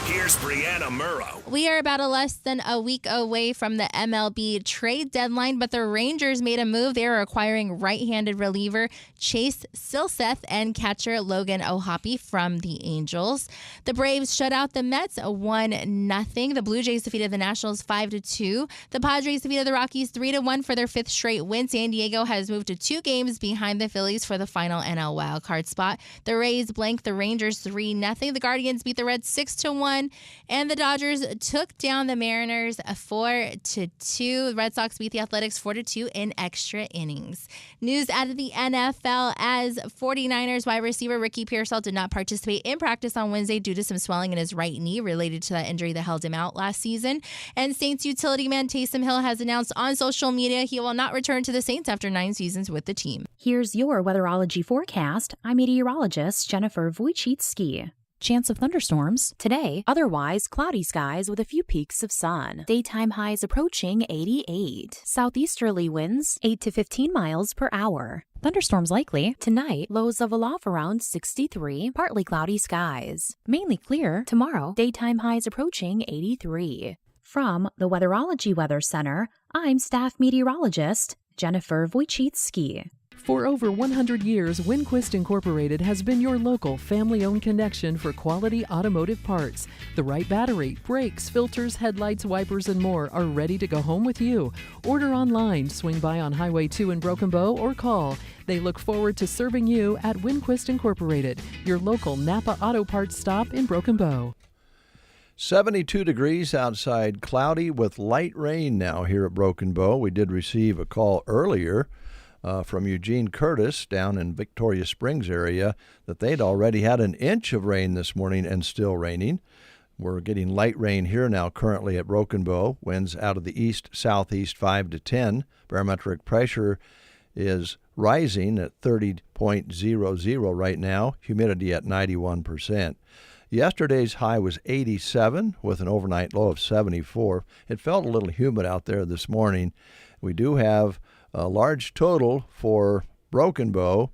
S19: here's Brianna Murrow.
S20: We are about less than a week away from the MLB trade deadline, but the Rangers made a move. They are acquiring right-handed reliever Chase Silseth and catcher Logan O'Hoppe from the Angels. The Braves shut out the Mets 1-0. The Blue Jays defeated the Nationals 5-2. The Padres defeated the Rockies 3-1 for their fifth straight win. San Diego has moved to 2 games behind the Phillies for the final NL wildcard spot. The Rays blanked the Rangers 3-0. The Guardians beat the Reds 6-1. And the Dodgers took down the Mariners 4-2. The Red Sox beat the Athletics 4-2 in extra innings. News out of the NFL as 49ers wide receiver Ricky Pearsall did not participate in practice on Wednesday due to some swelling in his right knee related to that injury that held him out last season. And Saints utility man Taysom Hill has announced on social media he will not return to the Saints after 9 seasons with the team.
S26: Here's your weatherology forecast. I'm meteorologist Jennifer Wojcicki. Chance of thunderstorms today, otherwise cloudy skies with a few peaks of sun. Daytime highs approaching 88. Southeasterly winds 8 to 15 miles per hour. Thunderstorms likely tonight, lows level off around 63, partly cloudy skies. Mainly clear tomorrow, daytime highs approaching 83. From the Weatherology Weather Center, I'm staff meteorologist Jennifer Wojcicki.
S4: For over 100 years, Winquist Incorporated has been your local family-owned connection for quality automotive parts. The right battery, brakes, filters, headlights, wipers, and more are ready to go home with you. Order online, swing by on Highway 2 in Broken Bow, or call. They look forward to serving you at Winquist Incorporated, your local Napa Auto Parts stop in Broken Bow.
S1: 72 degrees outside, cloudy with light rain now here at Broken Bow. We did receive a call earlier from Eugene Curtis down in Victoria Springs area that they'd already had an inch of rain this morning and still raining. We're getting light rain here now currently at Broken Bow. Winds out of the east-southeast 5 to 10. Barometric pressure is rising at 30.00 right now. Humidity at 91%. Yesterday's high was 87 with an overnight low of 74. It felt a little humid out there this morning. We do have a large total for Broken Bow,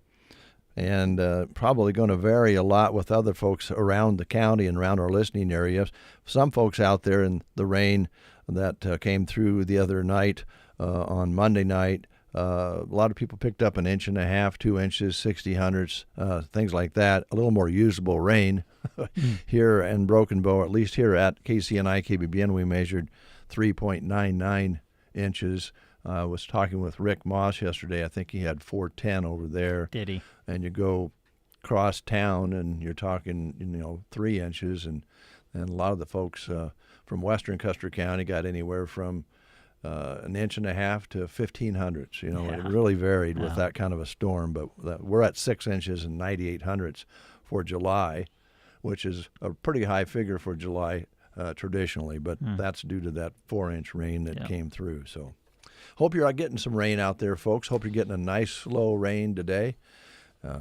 S1: and probably going to vary a lot with other folks around the county and around our listening areas. Some folks out there in the rain that came through the other night on Monday night, a lot of people picked up 1.5 inches, 2 inches, 60 hundredths, things like that. A little more usable rain here in Broken Bow, at least here at KCNI KBBN, we measured 3.99 inches. I was talking with Rick Moss yesterday. I think he had 410 over there.
S2: Did he?
S1: And you go cross town and you're talking, 3 inches. And a lot of the folks from western Custer County got anywhere from 1.5 inches to 15 hundredths. It really varied with that kind of a storm. But we're at 6 inches and 98 hundredths for July, which is a pretty high figure for July traditionally. But that's due to that 4-inch rain that came through. So hope you're getting some rain out there, folks. Hope you're getting a nice slow rain today.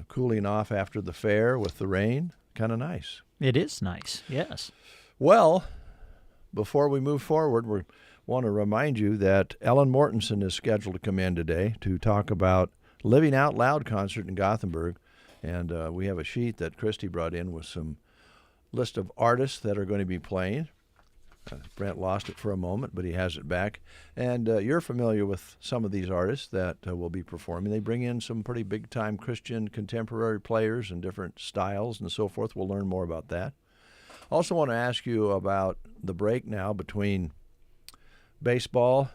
S1: Cooling off after the fair with the rain. Kind of nice.
S2: It is nice, yes.
S1: Well, before we move forward, we want to remind you that Ellen Mortensen is scheduled to come in today to talk about Living Out Loud concert in Gothenburg. And we have a sheet that Christy brought in with some list of artists that are going to be playing. Brent lost it for a moment, but he has it back. And you're familiar with some of these artists that will be performing. They bring in some pretty big-time Christian contemporary players and different styles and so forth. We'll learn more about that. Also want to ask you about the break now between baseball.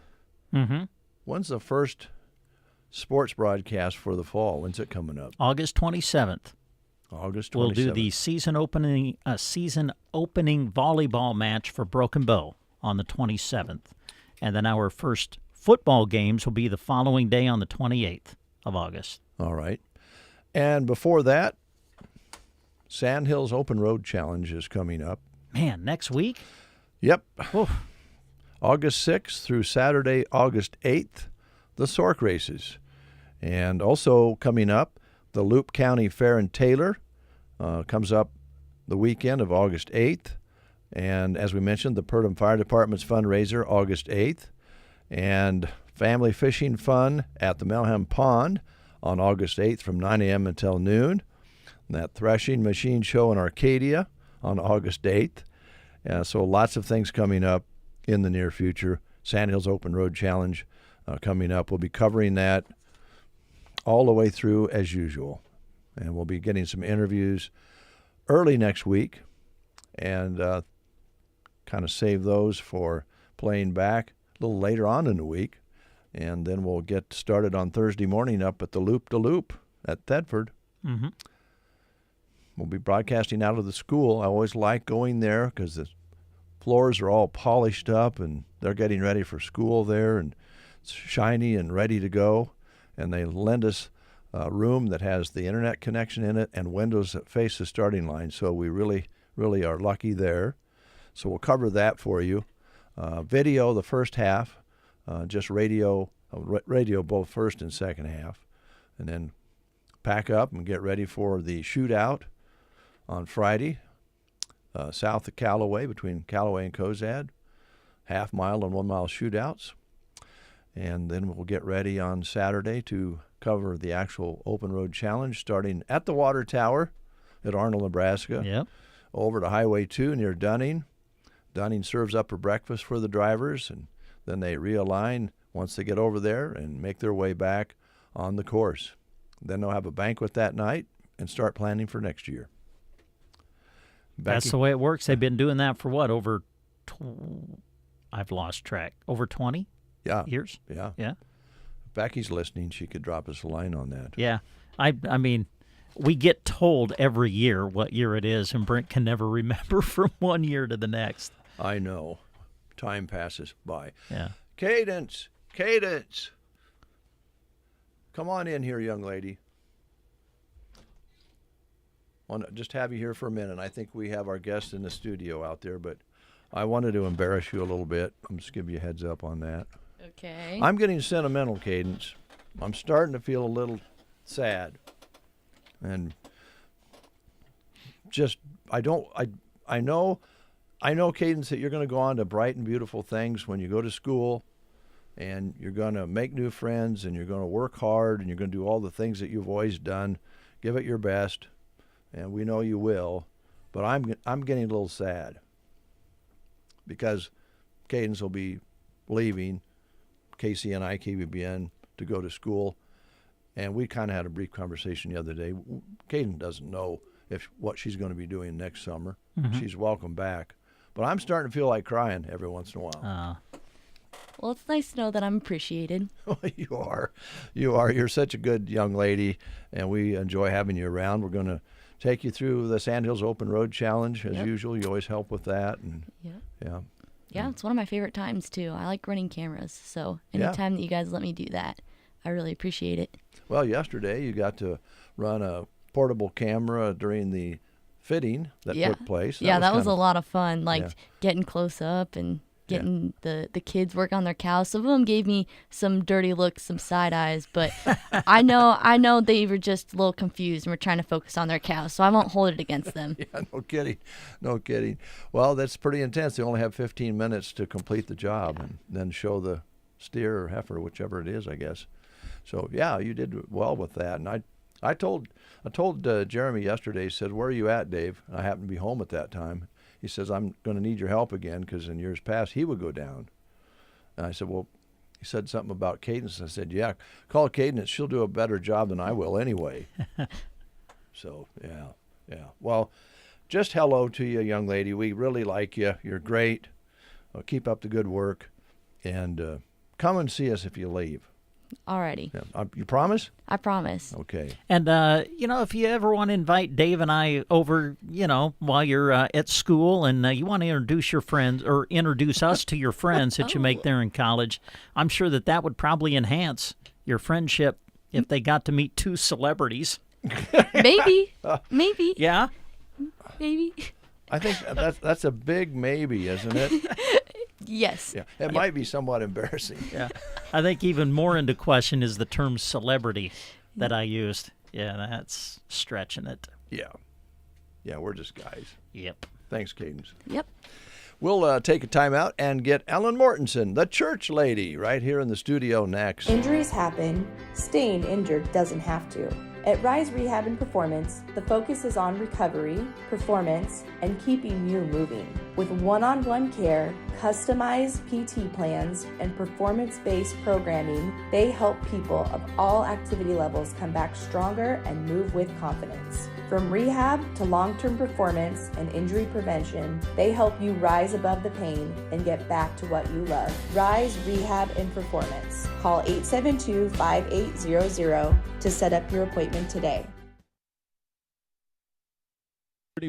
S2: Mm-hmm.
S1: When's the first sports broadcast for the fall? When's it coming up?
S2: August 27th.
S1: August 27th.
S2: We'll do the season opening volleyball match for Broken Bow on the 27th. And then our first football games will be the following day on the 28th of August.
S1: All right. And before that, Sand Hills Open Road Challenge is coming up.
S2: Man, next week?
S1: Yep.
S2: Oof.
S1: August 6th through Saturday, August 8th, the Sork races. And also coming up, the Loop County Fair and Taylor comes up the weekend of August 8th. And as we mentioned, the Purdom Fire Department's fundraiser, August 8th. And Family Fishing Fun at the Melham Pond on August 8th from 9 a.m. until noon. And that Threshing Machine Show in Arcadia on August 8th. So lots of things coming up in the near future. Sand Hills Open Road Challenge coming up. We'll be covering that all the way through as usual. And we'll be getting some interviews early next week and kind of save those for playing back a little later on in the week. And then we'll get started on Thursday morning up at the Loop de Loop at Thetford.
S2: Mm-hmm.
S1: We'll be broadcasting out of the school. I always like going there because the floors are all polished up and they're getting ready for school there, and it's shiny and ready to go. And they lend us a room that has the internet connection in it and windows that face the starting line. So we really, really are lucky there. So we'll cover that for you. Video, the first half, just radio both first and second half. And then pack up and get ready for the shootout on Friday, south of Callaway, between Callaway and Cozad, half-mile and 1-mile shootouts. And then we'll get ready on Saturday to cover the actual Open Road Challenge, starting at the Water Tower at Arnold, Nebraska,
S2: Yep.
S1: over to Highway 2 near Dunning. Dunning serves up a breakfast for the drivers, and then they realign once they get over there and make their way back on the course. Then they'll have a banquet that night and start planning for next year.
S2: That's the way it works. They've been doing that for what, I've lost track, over 20 years?
S1: Yeah.
S2: Yeah.
S1: If Becky's listening, she could drop us a line on that.
S2: Yeah. I mean, we get told every year what year it is, and Brent can never remember from one year to the next.
S1: I know. Time passes by.
S2: Yeah.
S1: Cadence. Come on in here, young lady. Want to just have you here for a minute. I think we have our guest in the studio out there, but I wanted to embarrass you a little bit. I'm just give you a heads up on that.
S3: Okay.
S1: I'm getting sentimental, Cadence. I'm starting to feel a little sad. And just I know Cadence, that you're going to go on to bright and beautiful things when you go to school, and you're going to make new friends, and you're going to work hard, and you're going to do all the things that you've always done. Give it your best, and we know you will. But I'm getting a little sad because Cadence will be leaving KCNI, KBBN to go to school, and we kind of had a brief conversation the other day. Cadence doesn't know what she's going to be doing next summer.
S2: Mm-hmm.
S1: She's welcome back. But I'm starting to feel like crying every once in a while.
S3: Well, it's nice to know that I'm appreciated.
S1: You are. You're such a good young lady, and we enjoy having you around. We're going to take you through the Sand Hills Open Road Challenge as usual. You always help with that. And
S3: Yeah, it's one of my favorite times, too. I like running cameras, so anytime that you guys let me do that, I really appreciate it.
S1: Well, yesterday you got to run a portable camera during the fitting that took place.
S3: That was a lot of fun, getting close up and getting the kids work on their cows. Some of them gave me some dirty looks, some side eyes, but I know they were just a little confused and were trying to focus on their cows, so I won't hold it against them.
S1: Yeah, no kidding. Well, that's pretty intense. They only have 15 minutes to complete the job and then show the steer or heifer, whichever it is, I guess. So you did well with that. And I told Jeremy yesterday, said, "Where are you at, Dave?" And I happened to be home at that time. he says, I'm going to need your help again, because in years past he would go down. And I said, well, he said something about Cadence. I said, yeah, call Cadence. She'll do a better job than I will anyway. So, yeah. Well, just hello to you, young lady. We really like you. You're great. Keep up the good work. And come and see us if you leave.
S3: Alrighty.
S1: Yeah. You promise?
S3: I promise.
S1: Okay.
S2: And, if you ever want to invite Dave and I over, while you're at school and you want to introduce your friends or introduce us to your friends that you make there in college, I'm sure that would probably enhance your friendship if they got to meet two celebrities.
S3: Maybe. Maybe.
S2: Yeah?
S3: Maybe.
S1: I think that's a big maybe, isn't it?
S3: Yes.
S1: Yeah, it might be somewhat embarrassing.
S2: Yeah, I think even more into question is the term celebrity that I used. Yeah, that's stretching it.
S1: Yeah, we're just guys.
S2: Yep.
S1: Thanks, Cadence.
S3: Yep.
S1: We'll take a time out and get Ellen Mortensen, the church lady, right here in the studio next.
S5: Injuries happen. Staying injured doesn't have to. At Rise Rehab and Performance, the focus is on recovery, performance, and keeping you moving. With one-on-one care, customized PT plans, and performance-based programming, they help people of all activity levels come back stronger and move with confidence. From rehab to long-term performance and injury prevention, they help you rise above the pain and get back to what you love. Rise Rehab and Performance. Call 872-5800 to set up your appointment today.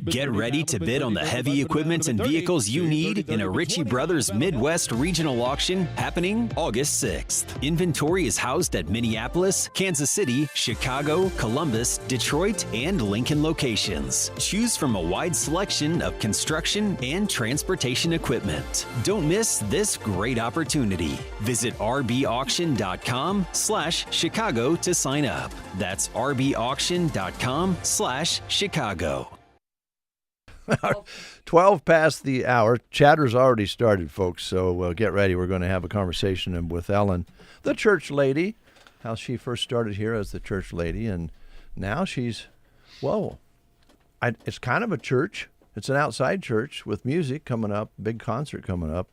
S8: Get ready to bid on the heavy equipment and vehicles you need in a Ritchie Brothers Midwest Regional Auction happening August 6th. Inventory is housed at Minneapolis, Kansas City, Chicago, Columbus, Detroit, and Lincoln locations. Choose from a wide selection of construction and transportation equipment. Don't miss this great opportunity. Visit rbauction.com/Chicago to sign up. That's rbauction.com/Chicago.
S1: 12 past the hour. Chatter's already started, folks, so get ready. We're going to have a conversation with Ellen, the church lady, how she first started here as the church lady, and now she's, it's kind of a church. It's an outside church with music coming up, big concert coming up,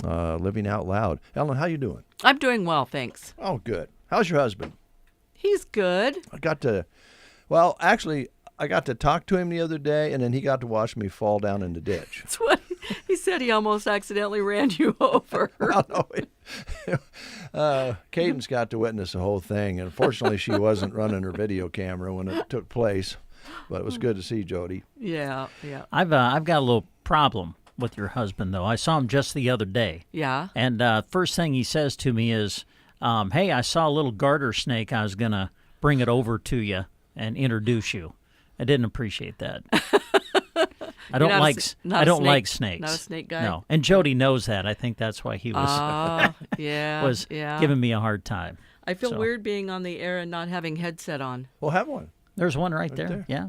S1: Living Out Loud. Ellen, how you doing?
S17: I'm doing well, thanks.
S1: Oh, good. How's your husband?
S17: He's good.
S1: I got to talk to him the other day, and then he got to watch me fall down in the ditch.
S17: That's what he said. He almost accidentally ran you over.
S1: Cadence got to witness the whole thing, and fortunately she wasn't running her video camera when it took place, but it was good to see Jody.
S17: Yeah.
S2: I've got a little problem with your husband, though. I saw him just the other day.
S17: Yeah.
S2: And first thing he says to me is, hey, I saw a little garter snake. I was going to bring it over to you and introduce you. I didn't appreciate that. I don't like snakes.
S17: Not a snake guy.
S2: No, and Jody knows that. I think that's why he was was giving me a hard time.
S17: I feel weird being on the air and not having headset on.
S1: Well, have one.
S2: There's one right there. Yeah.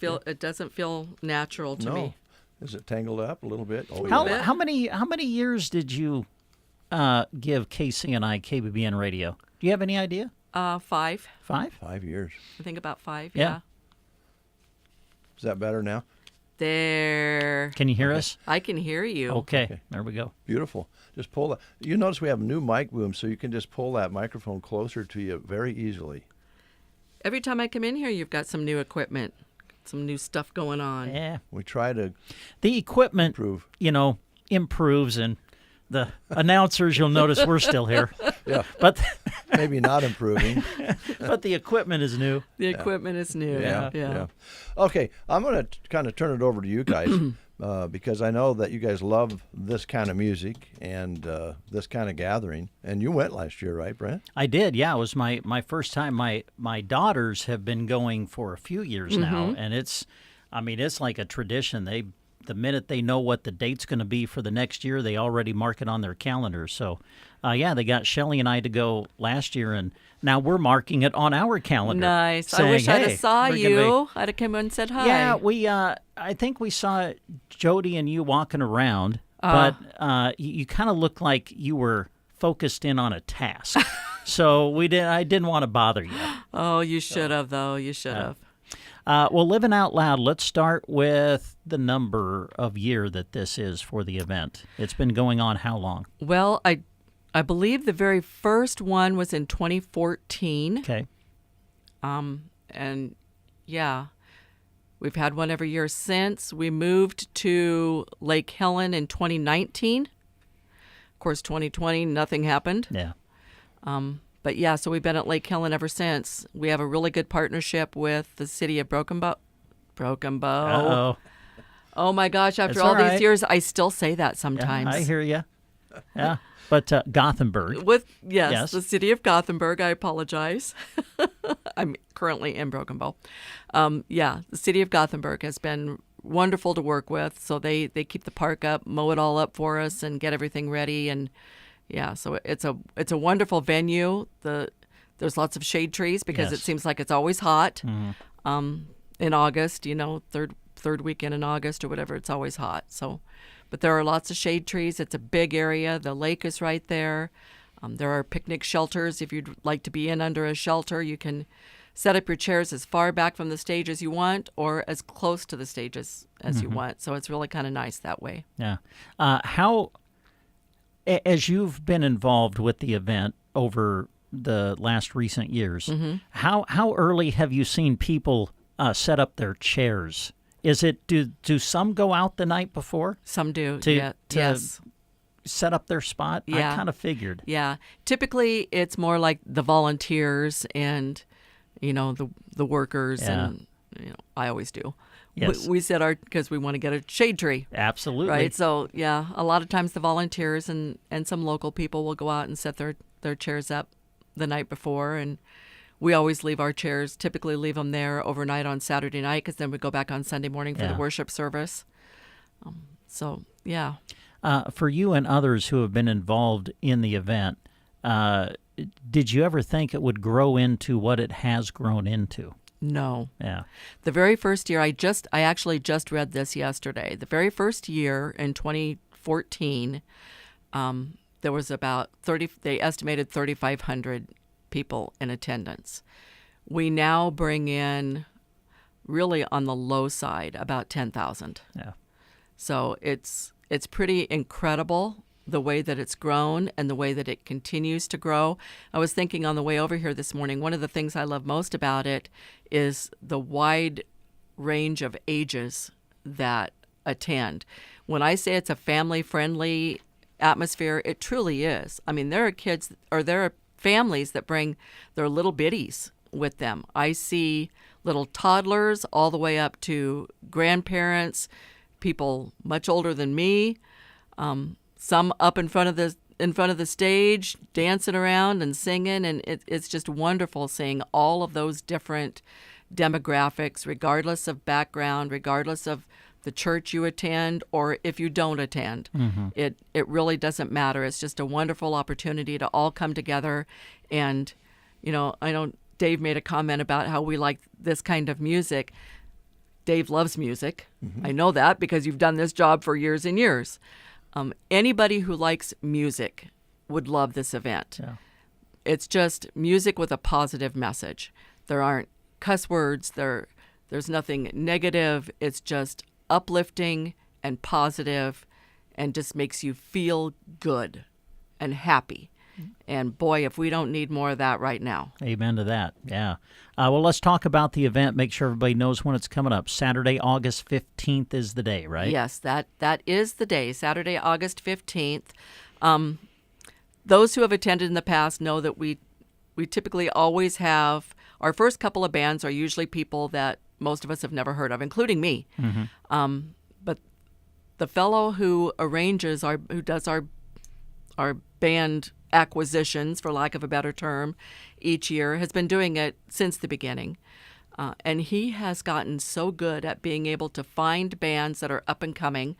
S17: It doesn't feel natural to me.
S1: Is it tangled up a little bit?
S2: How many years did you give KCNI KBBN radio? Do you have any idea?
S17: 5.
S2: 5?
S1: 5 years.
S17: I think about 5.
S2: Yeah.
S1: Is that better now?
S17: There.
S2: Can you hear us?
S17: I can hear you.
S2: Okay. There we go.
S1: Beautiful. Just pull that. You notice we have new mic booms, so you can just pull that microphone closer to you very easily.
S17: Every time I come in here, you've got some new equipment, some new stuff going on.
S2: Yeah.
S1: We try to.
S2: The equipment, improves, and the announcers, you'll notice we're still here.
S1: Yeah.
S2: But
S1: maybe not improving.
S2: But the equipment is new.
S17: The equipment is new.
S1: Yeah. Okay, I'm going to kind of turn it over to you guys because I know that you guys love this kind of music and this kind of gathering. And you went last year, right, Brent?
S2: I did, yeah. It was my first time. My daughters have been going for a few years now, and it's like a tradition. The minute they know what the date's going to be for the next year, they already mark it on their calendars. So, they got Shelley and I to go last year, and now we're marking it on our calendar.
S17: Nice.
S2: Saying,
S17: I wish I'd
S2: hey,
S17: have saw you. I'd have come and said hi.
S2: Yeah, I think we saw Jody and you walking around, but you kind of looked like you were focused in on a task. So I didn't want to bother you.
S17: Oh, you should have, though. You should have.
S2: Well, Living Out Loud, let's start with the number of year that this is for the event. It's been going on how long?
S17: Well, I believe the very first one was in 2014.
S2: Okay.
S17: And yeah, we've had one every year since. We moved to Lake Helen in 2019. Of course, 2020, nothing happened.
S2: Yeah.
S17: But yeah, so we've been at Lake Helen ever since. We have a really good partnership with the city of Broken Bow.
S2: Uh-oh.
S17: Oh my gosh, after
S2: It's
S17: all
S2: all right.
S17: these years, I still say that sometimes.
S2: Yeah, I hear you. Yeah. But Gothenburg.
S17: Yes, the city of Gothenburg. I apologize. I'm currently in Broken Bow. The city of Gothenburg has been wonderful to work with. So they keep the park up, mow it all up for us, and get everything ready. And yeah, so it's a wonderful venue. There's lots of shade trees because it seems like it's always hot. In August, third weekend in August or whatever, it's always hot. So. But there are lots of shade trees. It's a big area. The lake is right there. There are picnic shelters. If you'd like to be in under a shelter, you can set up your chairs as far back from the stage as you want or as close to the stage as you want. So it's really kind of nice that way.
S2: Yeah. How, as you've been involved with the event over the last recent years, how early have you seen people set up their chairs? Is it do some go out the night before?
S17: Some do.
S2: To
S17: yes.
S2: Set up their spot?
S17: Yeah.
S2: I kind of figured.
S17: Yeah. Typically, it's more like the volunteers and, the workers.
S2: Yeah.
S17: And, I always do.
S2: Yes.
S17: We set because we want to get a shade tree.
S2: Absolutely.
S17: Right. So, yeah, a lot of times the volunteers and some local people will go out and set their chairs up the night before. And we always typically leave them there overnight on Saturday night because then we go back on Sunday morning for the worship service. Yeah.
S2: For you and others who have been involved in the event, did you ever think it would grow into what it has grown into?
S17: No.
S2: Yeah.
S17: The very first year, I actually just read this yesterday. The very first year in 2014, there was about they estimated 3,500 people in attendance. We now bring in, really on the low side, about 10,000.
S2: Yeah.
S17: So it's pretty incredible the way that it's grown and the way that it continues to grow. I was thinking on the way over here this morning, one of the things I love most about it is the wide range of ages that attend. When I say it's a family-friendly atmosphere, it truly is. I mean, there are families that bring their little bitties with them. I see little toddlers all the way up to grandparents, people much older than me, some up in front of the stage dancing around and singing, and it's just wonderful seeing all of those different demographics, regardless of background, regardless of the church you attend or if you don't attend. It really doesn't matter. It's just a wonderful opportunity to all come together. And, I know Dave made a comment about how we like this kind of music. Dave loves music. I know that because you've done this job for years and years. Anybody who likes music would love this event.
S2: Yeah.
S17: It's just music with a positive message. There aren't cuss words. There's nothing negative. It's just uplifting and positive and just makes you feel good and happy. And boy, if we don't need more of that right now.
S2: Amen to that. Yeah. Well, let's talk about the event. Make sure everybody knows when it's coming up. Saturday, August 15th is the day, right?
S17: Yes, that is the day, Saturday, August 15th. Those who have attended in the past know that we typically always have, our first couple of bands are usually people that most of us have never heard of, including me. But the fellow who does our band acquisitions, for lack of a better term, each year has been doing it since the beginning. And he has gotten so good at being able to find bands that are up and coming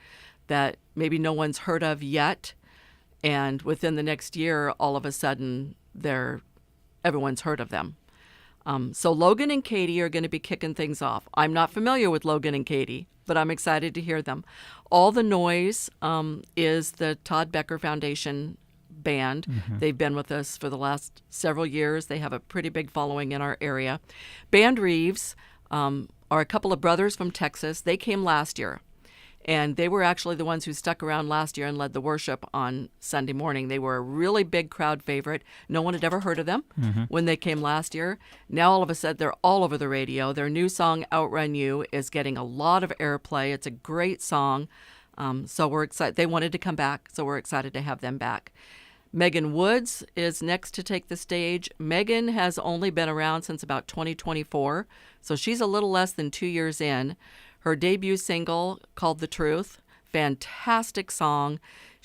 S17: that maybe no one's heard of yet. And within the next year, all of a sudden, everyone's heard of them. So Logan and Katie are going to be kicking things off. I'm not familiar with Logan and Katie, but I'm excited to hear them. All the Noise is the Todd Becker Foundation band. They've been with us for the last several years. They have a pretty big following in our area. Band Reeves, are a couple of brothers from Texas. They came last year, and they were actually the ones who stuck around last year and led the worship on Sunday morning. They were a really big crowd favorite. No one had ever heard of them when they came last year. Now all of a sudden they're all over the radio. Their new song, Outrun You, is getting a lot of airplay. It's a great song. So we're excited. They wanted to come back, so we're excited to have them back. Megan Woods is next to take the stage. Megan has only been around since about 2024, so she's a little less than 2 years in. Her debut single, called The Truth, fantastic song.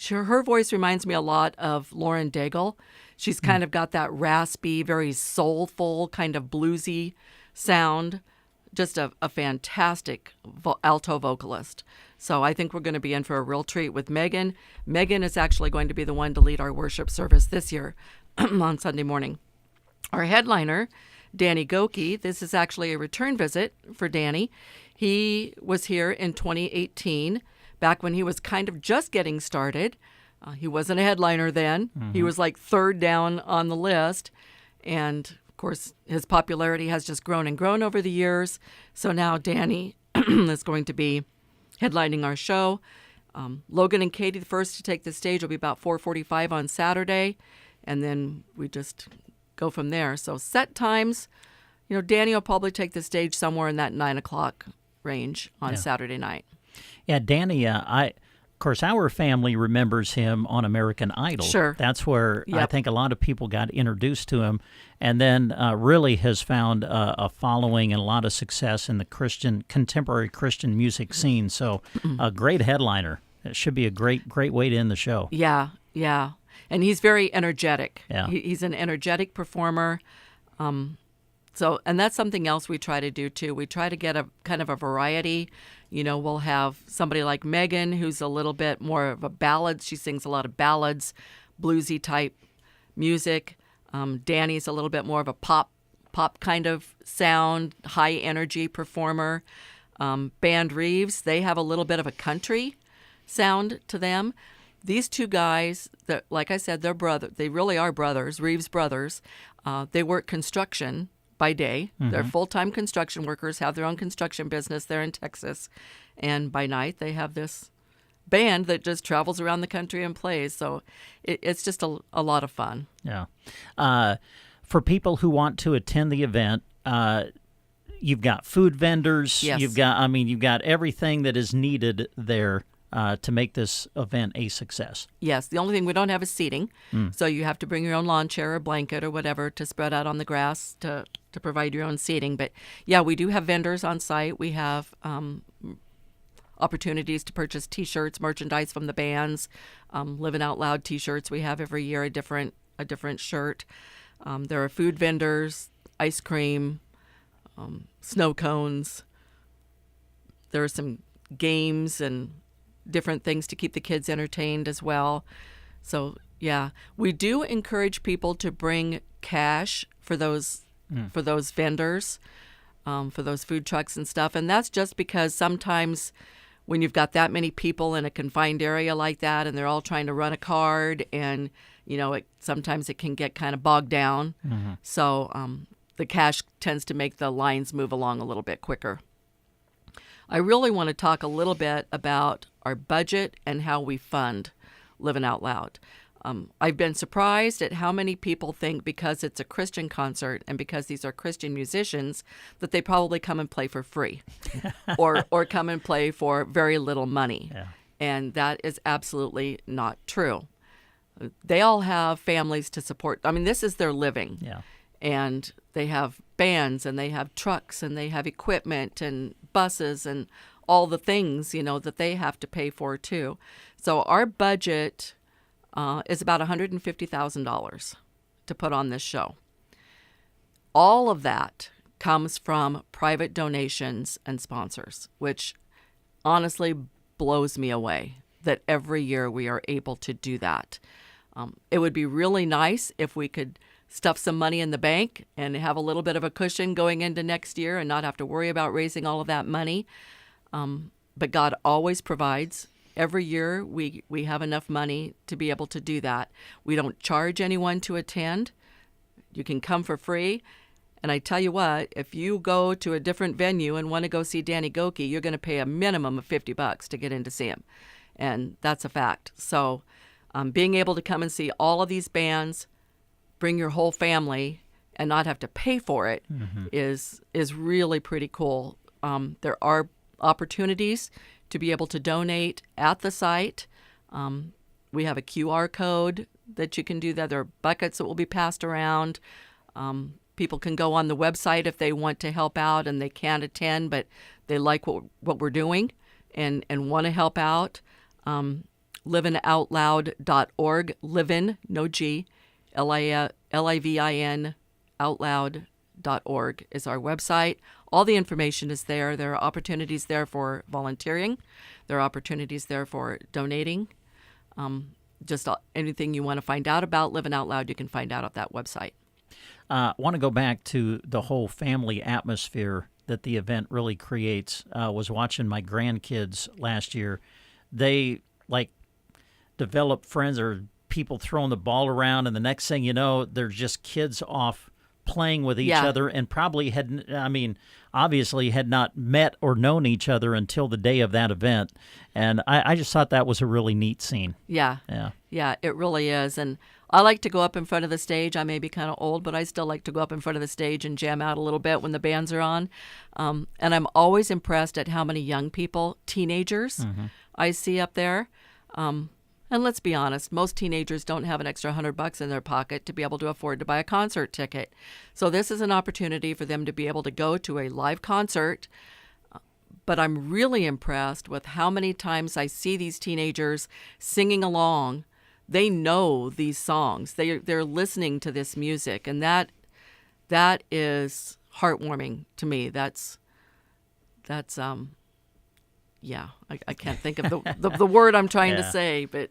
S17: Her voice reminds me a lot of Lauren Daigle. She's kind of got that raspy, very soulful, kind of bluesy sound. Just a fantastic alto vocalist. So I think we're going to be in for a real treat with Megan. Megan is actually going to be the one to lead our worship service this year on Sunday morning. Our headliner, Danny Goki, this is actually a return visit for Danny. He was here in 2018, back when he was kind of just getting started. He wasn't a headliner then. He was like third down on the list. And of course, his popularity has just grown and grown over the years. So now Danny is going to be headlining our show. Logan and Katie, the first to take the stage, will be about 4:45 on Saturday. And then we just go from there. So set times, Danny will probably take the stage somewhere in that 9 o'clock range on Saturday night.
S2: Yeah, Danny, of course, our family remembers him on American Idol.
S17: Sure.
S2: That's where I think a lot of people got introduced to him, and then really has found a following and a lot of success in the contemporary Christian music scene. So a great headliner. It should be a great way to end the show.
S17: Yeah. And he's very energetic.
S2: Yeah.
S17: He's an energetic performer. And that's something else we try to do too. We try to get a kind of a variety. We'll have somebody like Megan, who's a little bit more of a ballad. She sings a lot of ballads, bluesy type music. Danny's a little bit more of a pop kind of sound, high energy performer. Band Reeves, they have a little bit of a country sound to them. These two guys, like I said, they're brothers. They really are brothers, Reeves brothers. They work construction by day. They're full-time construction workers, have their own construction business there in Texas. And by night, they have this band that just travels around the country and plays. So it's just a lot of fun.
S2: Yeah. For people who want to attend the event, you've got food vendors.
S17: Yes.
S2: You've got everything that is needed there to make this event a success.
S17: Yes. The only thing we don't have is seating. So you have to bring your own lawn chair or blanket or whatever to spread out on the grass to provide your own seating. But yeah, we do have vendors on site. We have opportunities to purchase T-shirts, merchandise from the bands, Living Out Loud T-shirts. We have every year a different shirt. There are food vendors, ice cream, snow cones. There are some games and different things to keep the kids entertained as well. So yeah, we do encourage people to bring cash for those vendors, for those food trucks and stuff. And that's just because sometimes when you've got that many people in a confined area like that and they're all trying to run a card and, sometimes it can get kind of bogged down. So the cash tends to make the lines move along a little bit quicker. I really want to talk a little bit about our budget and how we fund Living Out Loud. I've been surprised at how many people think because it's a Christian concert and because these are Christian musicians that they probably come and play for free or come and play for very little money.
S2: Yeah.
S17: And that is absolutely not true. They all have families to support. I mean, this is their living.
S2: Yeah.
S17: And they have bands and they have trucks and they have equipment and buses and all the things, that they have to pay for too. So our budget is about $150,000 to put on this show. All of that comes from private donations and sponsors, which honestly blows me away that every year we are able to do that. It would be really nice if we could stuff some money in the bank and have a little bit of a cushion going into next year and not have to worry about raising all of that money. But God always provides. Every year we have enough money to be able to do that. We don't charge anyone to attend. You can come for free. And I tell you what, if you go to a different venue and want to go see Danny Goki, you're going to pay a minimum of $50 to get in to see him. And that's a fact. So being able to come and see all of these bands, bring your whole family, and not have to pay for it is really pretty cool. There are opportunities to be able to donate at the site. We have a QR code that you can do that. There are buckets that will be passed around. People can go on the website if they want to help out and they can't attend, but they like what we're doing and want to help out. livinoutloud.org, Livin, no G, Livin, outloud.org is our website. All the information is there. There are opportunities there for volunteering. There are opportunities there for donating. Just anything you want to find out about Living Out Loud, you can find out at that website.
S2: I want to go back to the whole family atmosphere that the event really creates. Was watching my grandkids last year. They develop friends or people throwing the ball around, and the next thing you know, they're just kids off playing with each other, and probably obviously had not met or known each other until the day of that event. And I just thought that was a really neat scene.
S17: Yeah, it really is. And I like to go up in front of the stage. I may be kind of old, but I still like to go up in front of the stage and jam out a little bit when the bands are on. And I'm always impressed at how many young people, teenagers, I see up there. And let's be honest, most teenagers don't have an extra $100 in their pocket to be able to afford to buy a concert ticket. So this is an opportunity for them to be able to go to a live concert. But I'm really impressed with how many times I see these teenagers singing along. They know these songs. They're listening to this music, and that is heartwarming to me. That's I can't think of the word I'm trying to say, but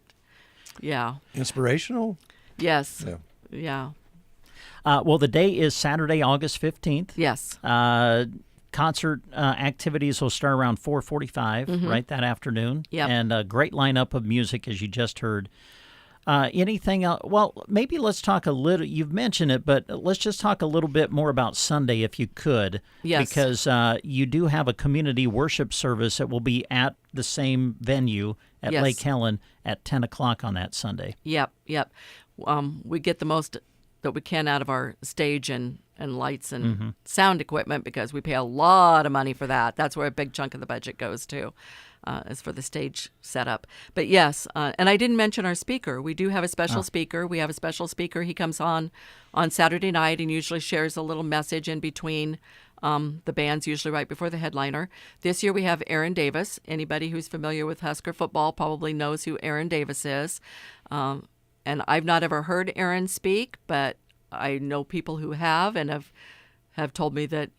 S17: yeah.
S1: Inspirational?
S17: Yes. Yeah.
S2: Well, the day is Saturday, August 15th.
S17: Yes.
S2: Concert activities will start around 4:45 right that afternoon.
S17: Yep.
S2: And a great lineup of music, as you just heard. Anything else? Well, maybe let's talk a little. You've mentioned it, but let's just talk a little bit more about Sunday, if you could.
S17: Yes.
S2: Because you do have a community worship service that will be at the same venue at Lake Helen at 10 o'clock on that Sunday.
S17: Yep. We get the most that we can out of our stage and lights and sound equipment because we pay a lot of money for that. That's where a big chunk of the budget goes to. Is for the stage setup. But yes, and I didn't mention our speaker. We do have a special speaker. We have a special speaker. He comes on Saturday night and usually shares a little message in between the bands, usually right before the headliner. This year we have Aaron Davis. Anybody who's familiar with Husker football probably knows who Aaron Davis is. And I've not ever heard Aaron speak, but I know people who have and have told me that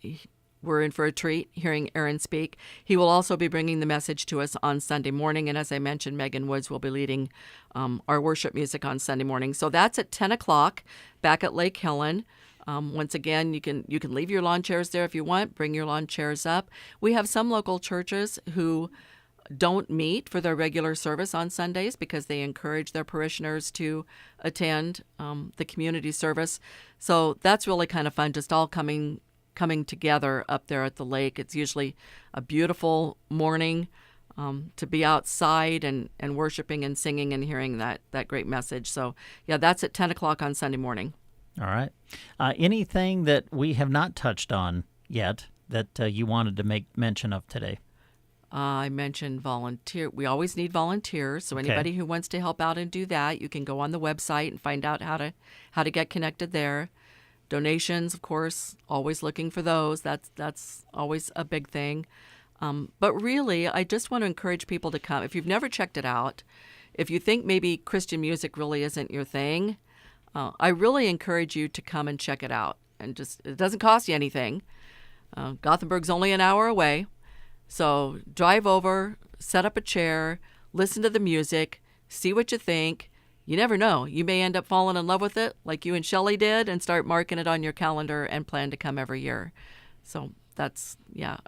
S17: we're in for a treat hearing Aaron speak. He will also be bringing the message to us on Sunday morning. And as I mentioned, Megan Woods will be leading our worship music on Sunday morning. So that's at 10 o'clock back at Lake Helen. Once again, you can leave your lawn chairs there if you want. Bring your lawn chairs up. We have some local churches who don't meet for their regular service on Sundays because they encourage their parishioners to attend the community service. So that's really kind of fun, just all coming together up there at the lake. It's usually a beautiful morning to be outside and worshiping and singing and hearing that great message. So, yeah, that's at 10 o'clock on Sunday morning.
S2: All right. Anything that we have not touched on yet that you wanted to make mention of today?
S17: I mentioned volunteer. We always need volunteers, so anybody who wants to help out and do that, you can go on the website and find out how to get connected there. Donations, of course, always looking for those. That's always a big thing. But really, I just want to encourage people to come. If you've never checked it out, if you think maybe Christian music really isn't your thing, I really encourage you to come and check it out. And it doesn't cost you anything. Gothenburg's only an hour away. So drive over, set up a chair, listen to the music, see what you think. You never know. You may end up falling in love with it like you and Shelley did and start marking it on your calendar and plan to come every year. So that's,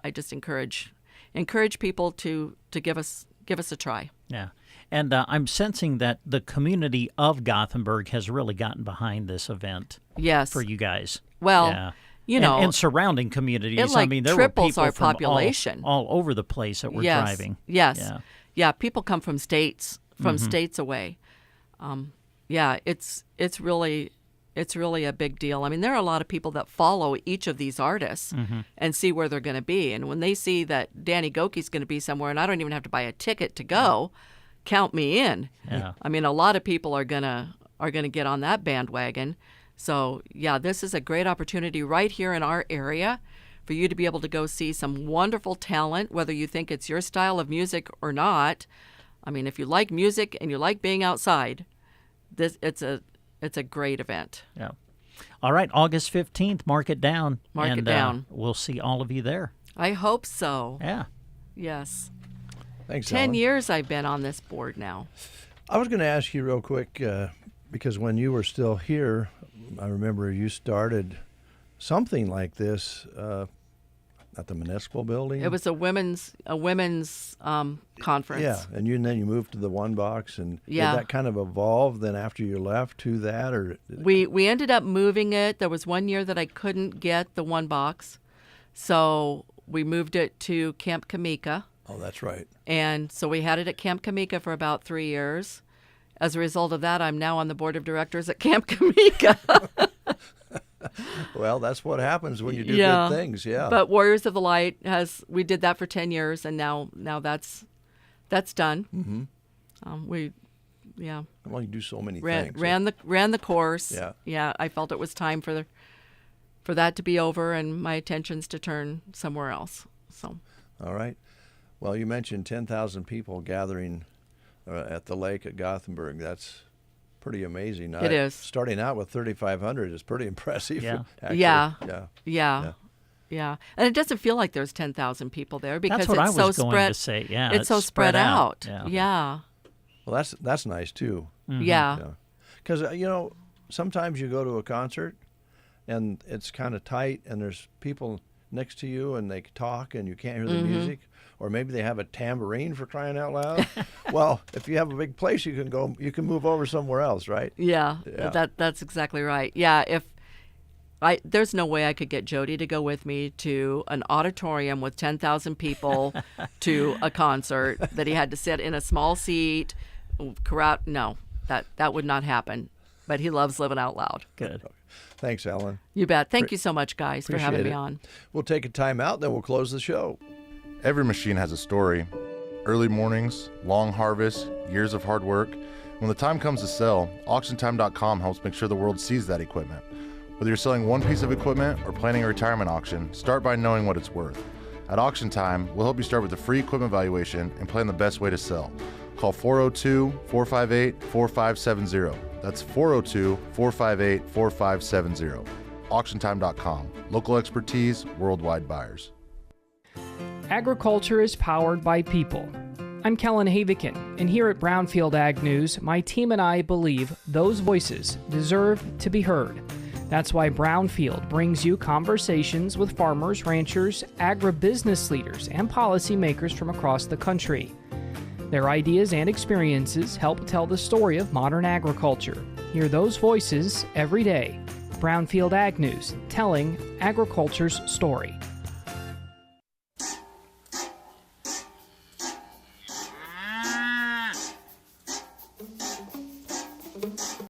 S17: I just encourage people to give us a try.
S2: Yeah. And I'm sensing that the community of Gothenburg has really gotten behind this event.
S17: Yes.
S2: For you guys.
S17: Well, you know,
S2: and surrounding communities.
S17: It, like,
S2: I mean, there were
S17: triples
S2: people
S17: our
S2: from
S17: population
S2: all over the place that were driving.
S17: Yes. Yeah. People come from states away. It's really a big deal. I mean, there are a lot of people that follow each of these artists and see where they're going to be. And when they see that Danny Gokey's going to be somewhere, and I don't even have to buy a ticket to go, count me in.
S2: Yeah.
S17: I mean, a lot of people are gonna get on that bandwagon. So yeah, this is a great opportunity right here in our area for you to be able to go see some wonderful talent, whether you think it's your style of music or not. I mean, if you like music and you like being outside, it's a great event.
S2: Yeah. All right, August 15th, mark it down.
S17: Mark it down.
S2: We'll see all of you there.
S17: I hope so.
S2: Yeah.
S17: Yes.
S1: Thanks,
S17: 10
S1: Ellen.
S17: years I've been on this board now.
S1: I was going to ask you real quick, because when you were still here, I remember you started something like this at the municipal building.
S17: It was a women's conference.
S1: Yeah, and then you moved to the One Box, and did that kind of evolve then after you left to that, or
S17: we ended up moving it. There was one year that I couldn't get the One Box, so we moved it to Camp Kamika.
S1: Oh, that's right.
S17: And so we had it at Camp Kamika for about 3 years. As a result of that, I'm now on the board of directors at Camp Kamika.
S1: Well, that's what happens when you do good things, yeah.
S17: But Warriors of the Light we did that for 10 years, and now that's done.
S1: Mm-hmm. Well, you do so many things.
S17: Ran the course.
S1: Yeah.
S17: Yeah. I felt it was time for that to be over, and my attentions to turn somewhere else. So.
S1: All right. Well, you mentioned 10,000 people gathering at the lake at Gothenburg. That's pretty amazing.
S17: It is.
S1: Starting out with 3,500 is pretty impressive.
S2: Yeah.
S1: Actually.
S17: Yeah. And it doesn't feel like there's 10,000 people there because
S2: that's what
S17: it's
S2: I was
S17: so
S2: going
S17: spread.
S2: To say. Yeah,
S17: it's so spread out.
S2: Yeah.
S1: Well, that's nice too.
S2: Mm-hmm.
S17: Yeah.
S1: Because sometimes you go to a concert and it's kind of tight, and there's people next to you and they talk and you can't hear the music. Or maybe they have a tambourine, for crying out loud. Well, if you have a big place, you can move over somewhere else, right?
S17: Yeah. That's exactly right. Yeah, there's no way I could get Jody to go with me to an auditorium with 10,000 people to a concert that he had to sit in a small seat. No, that would not happen. But he loves living out loud.
S2: Good.
S1: Thanks, Ellen.
S17: You bet. Thank you so much, guys, for having me on.
S1: We'll take a time out, then we'll close the show.
S6: Every machine has a story. Early mornings, long harvests, years of hard work. When the time comes to sell, AuctionTime.com helps make sure the world sees that equipment. Whether you're selling one piece of equipment or planning a retirement auction, start by knowing what it's worth. At Auction Time, we'll help you start with a free equipment valuation and plan the best way to sell. Call 402-458-4570. That's 402-458-4570. AuctionTime.com. Local expertise, worldwide buyers.
S9: Agriculture is powered by people. I'm Kellen Havikin, and here at Brownfield Ag News, my team and I believe those voices deserve to be heard. That's why Brownfield brings you conversations with farmers, ranchers, agribusiness leaders, and policymakers from across the country. Their ideas and experiences help tell the story of modern agriculture. Hear those voices every day. Brownfield Ag News, telling agriculture's story.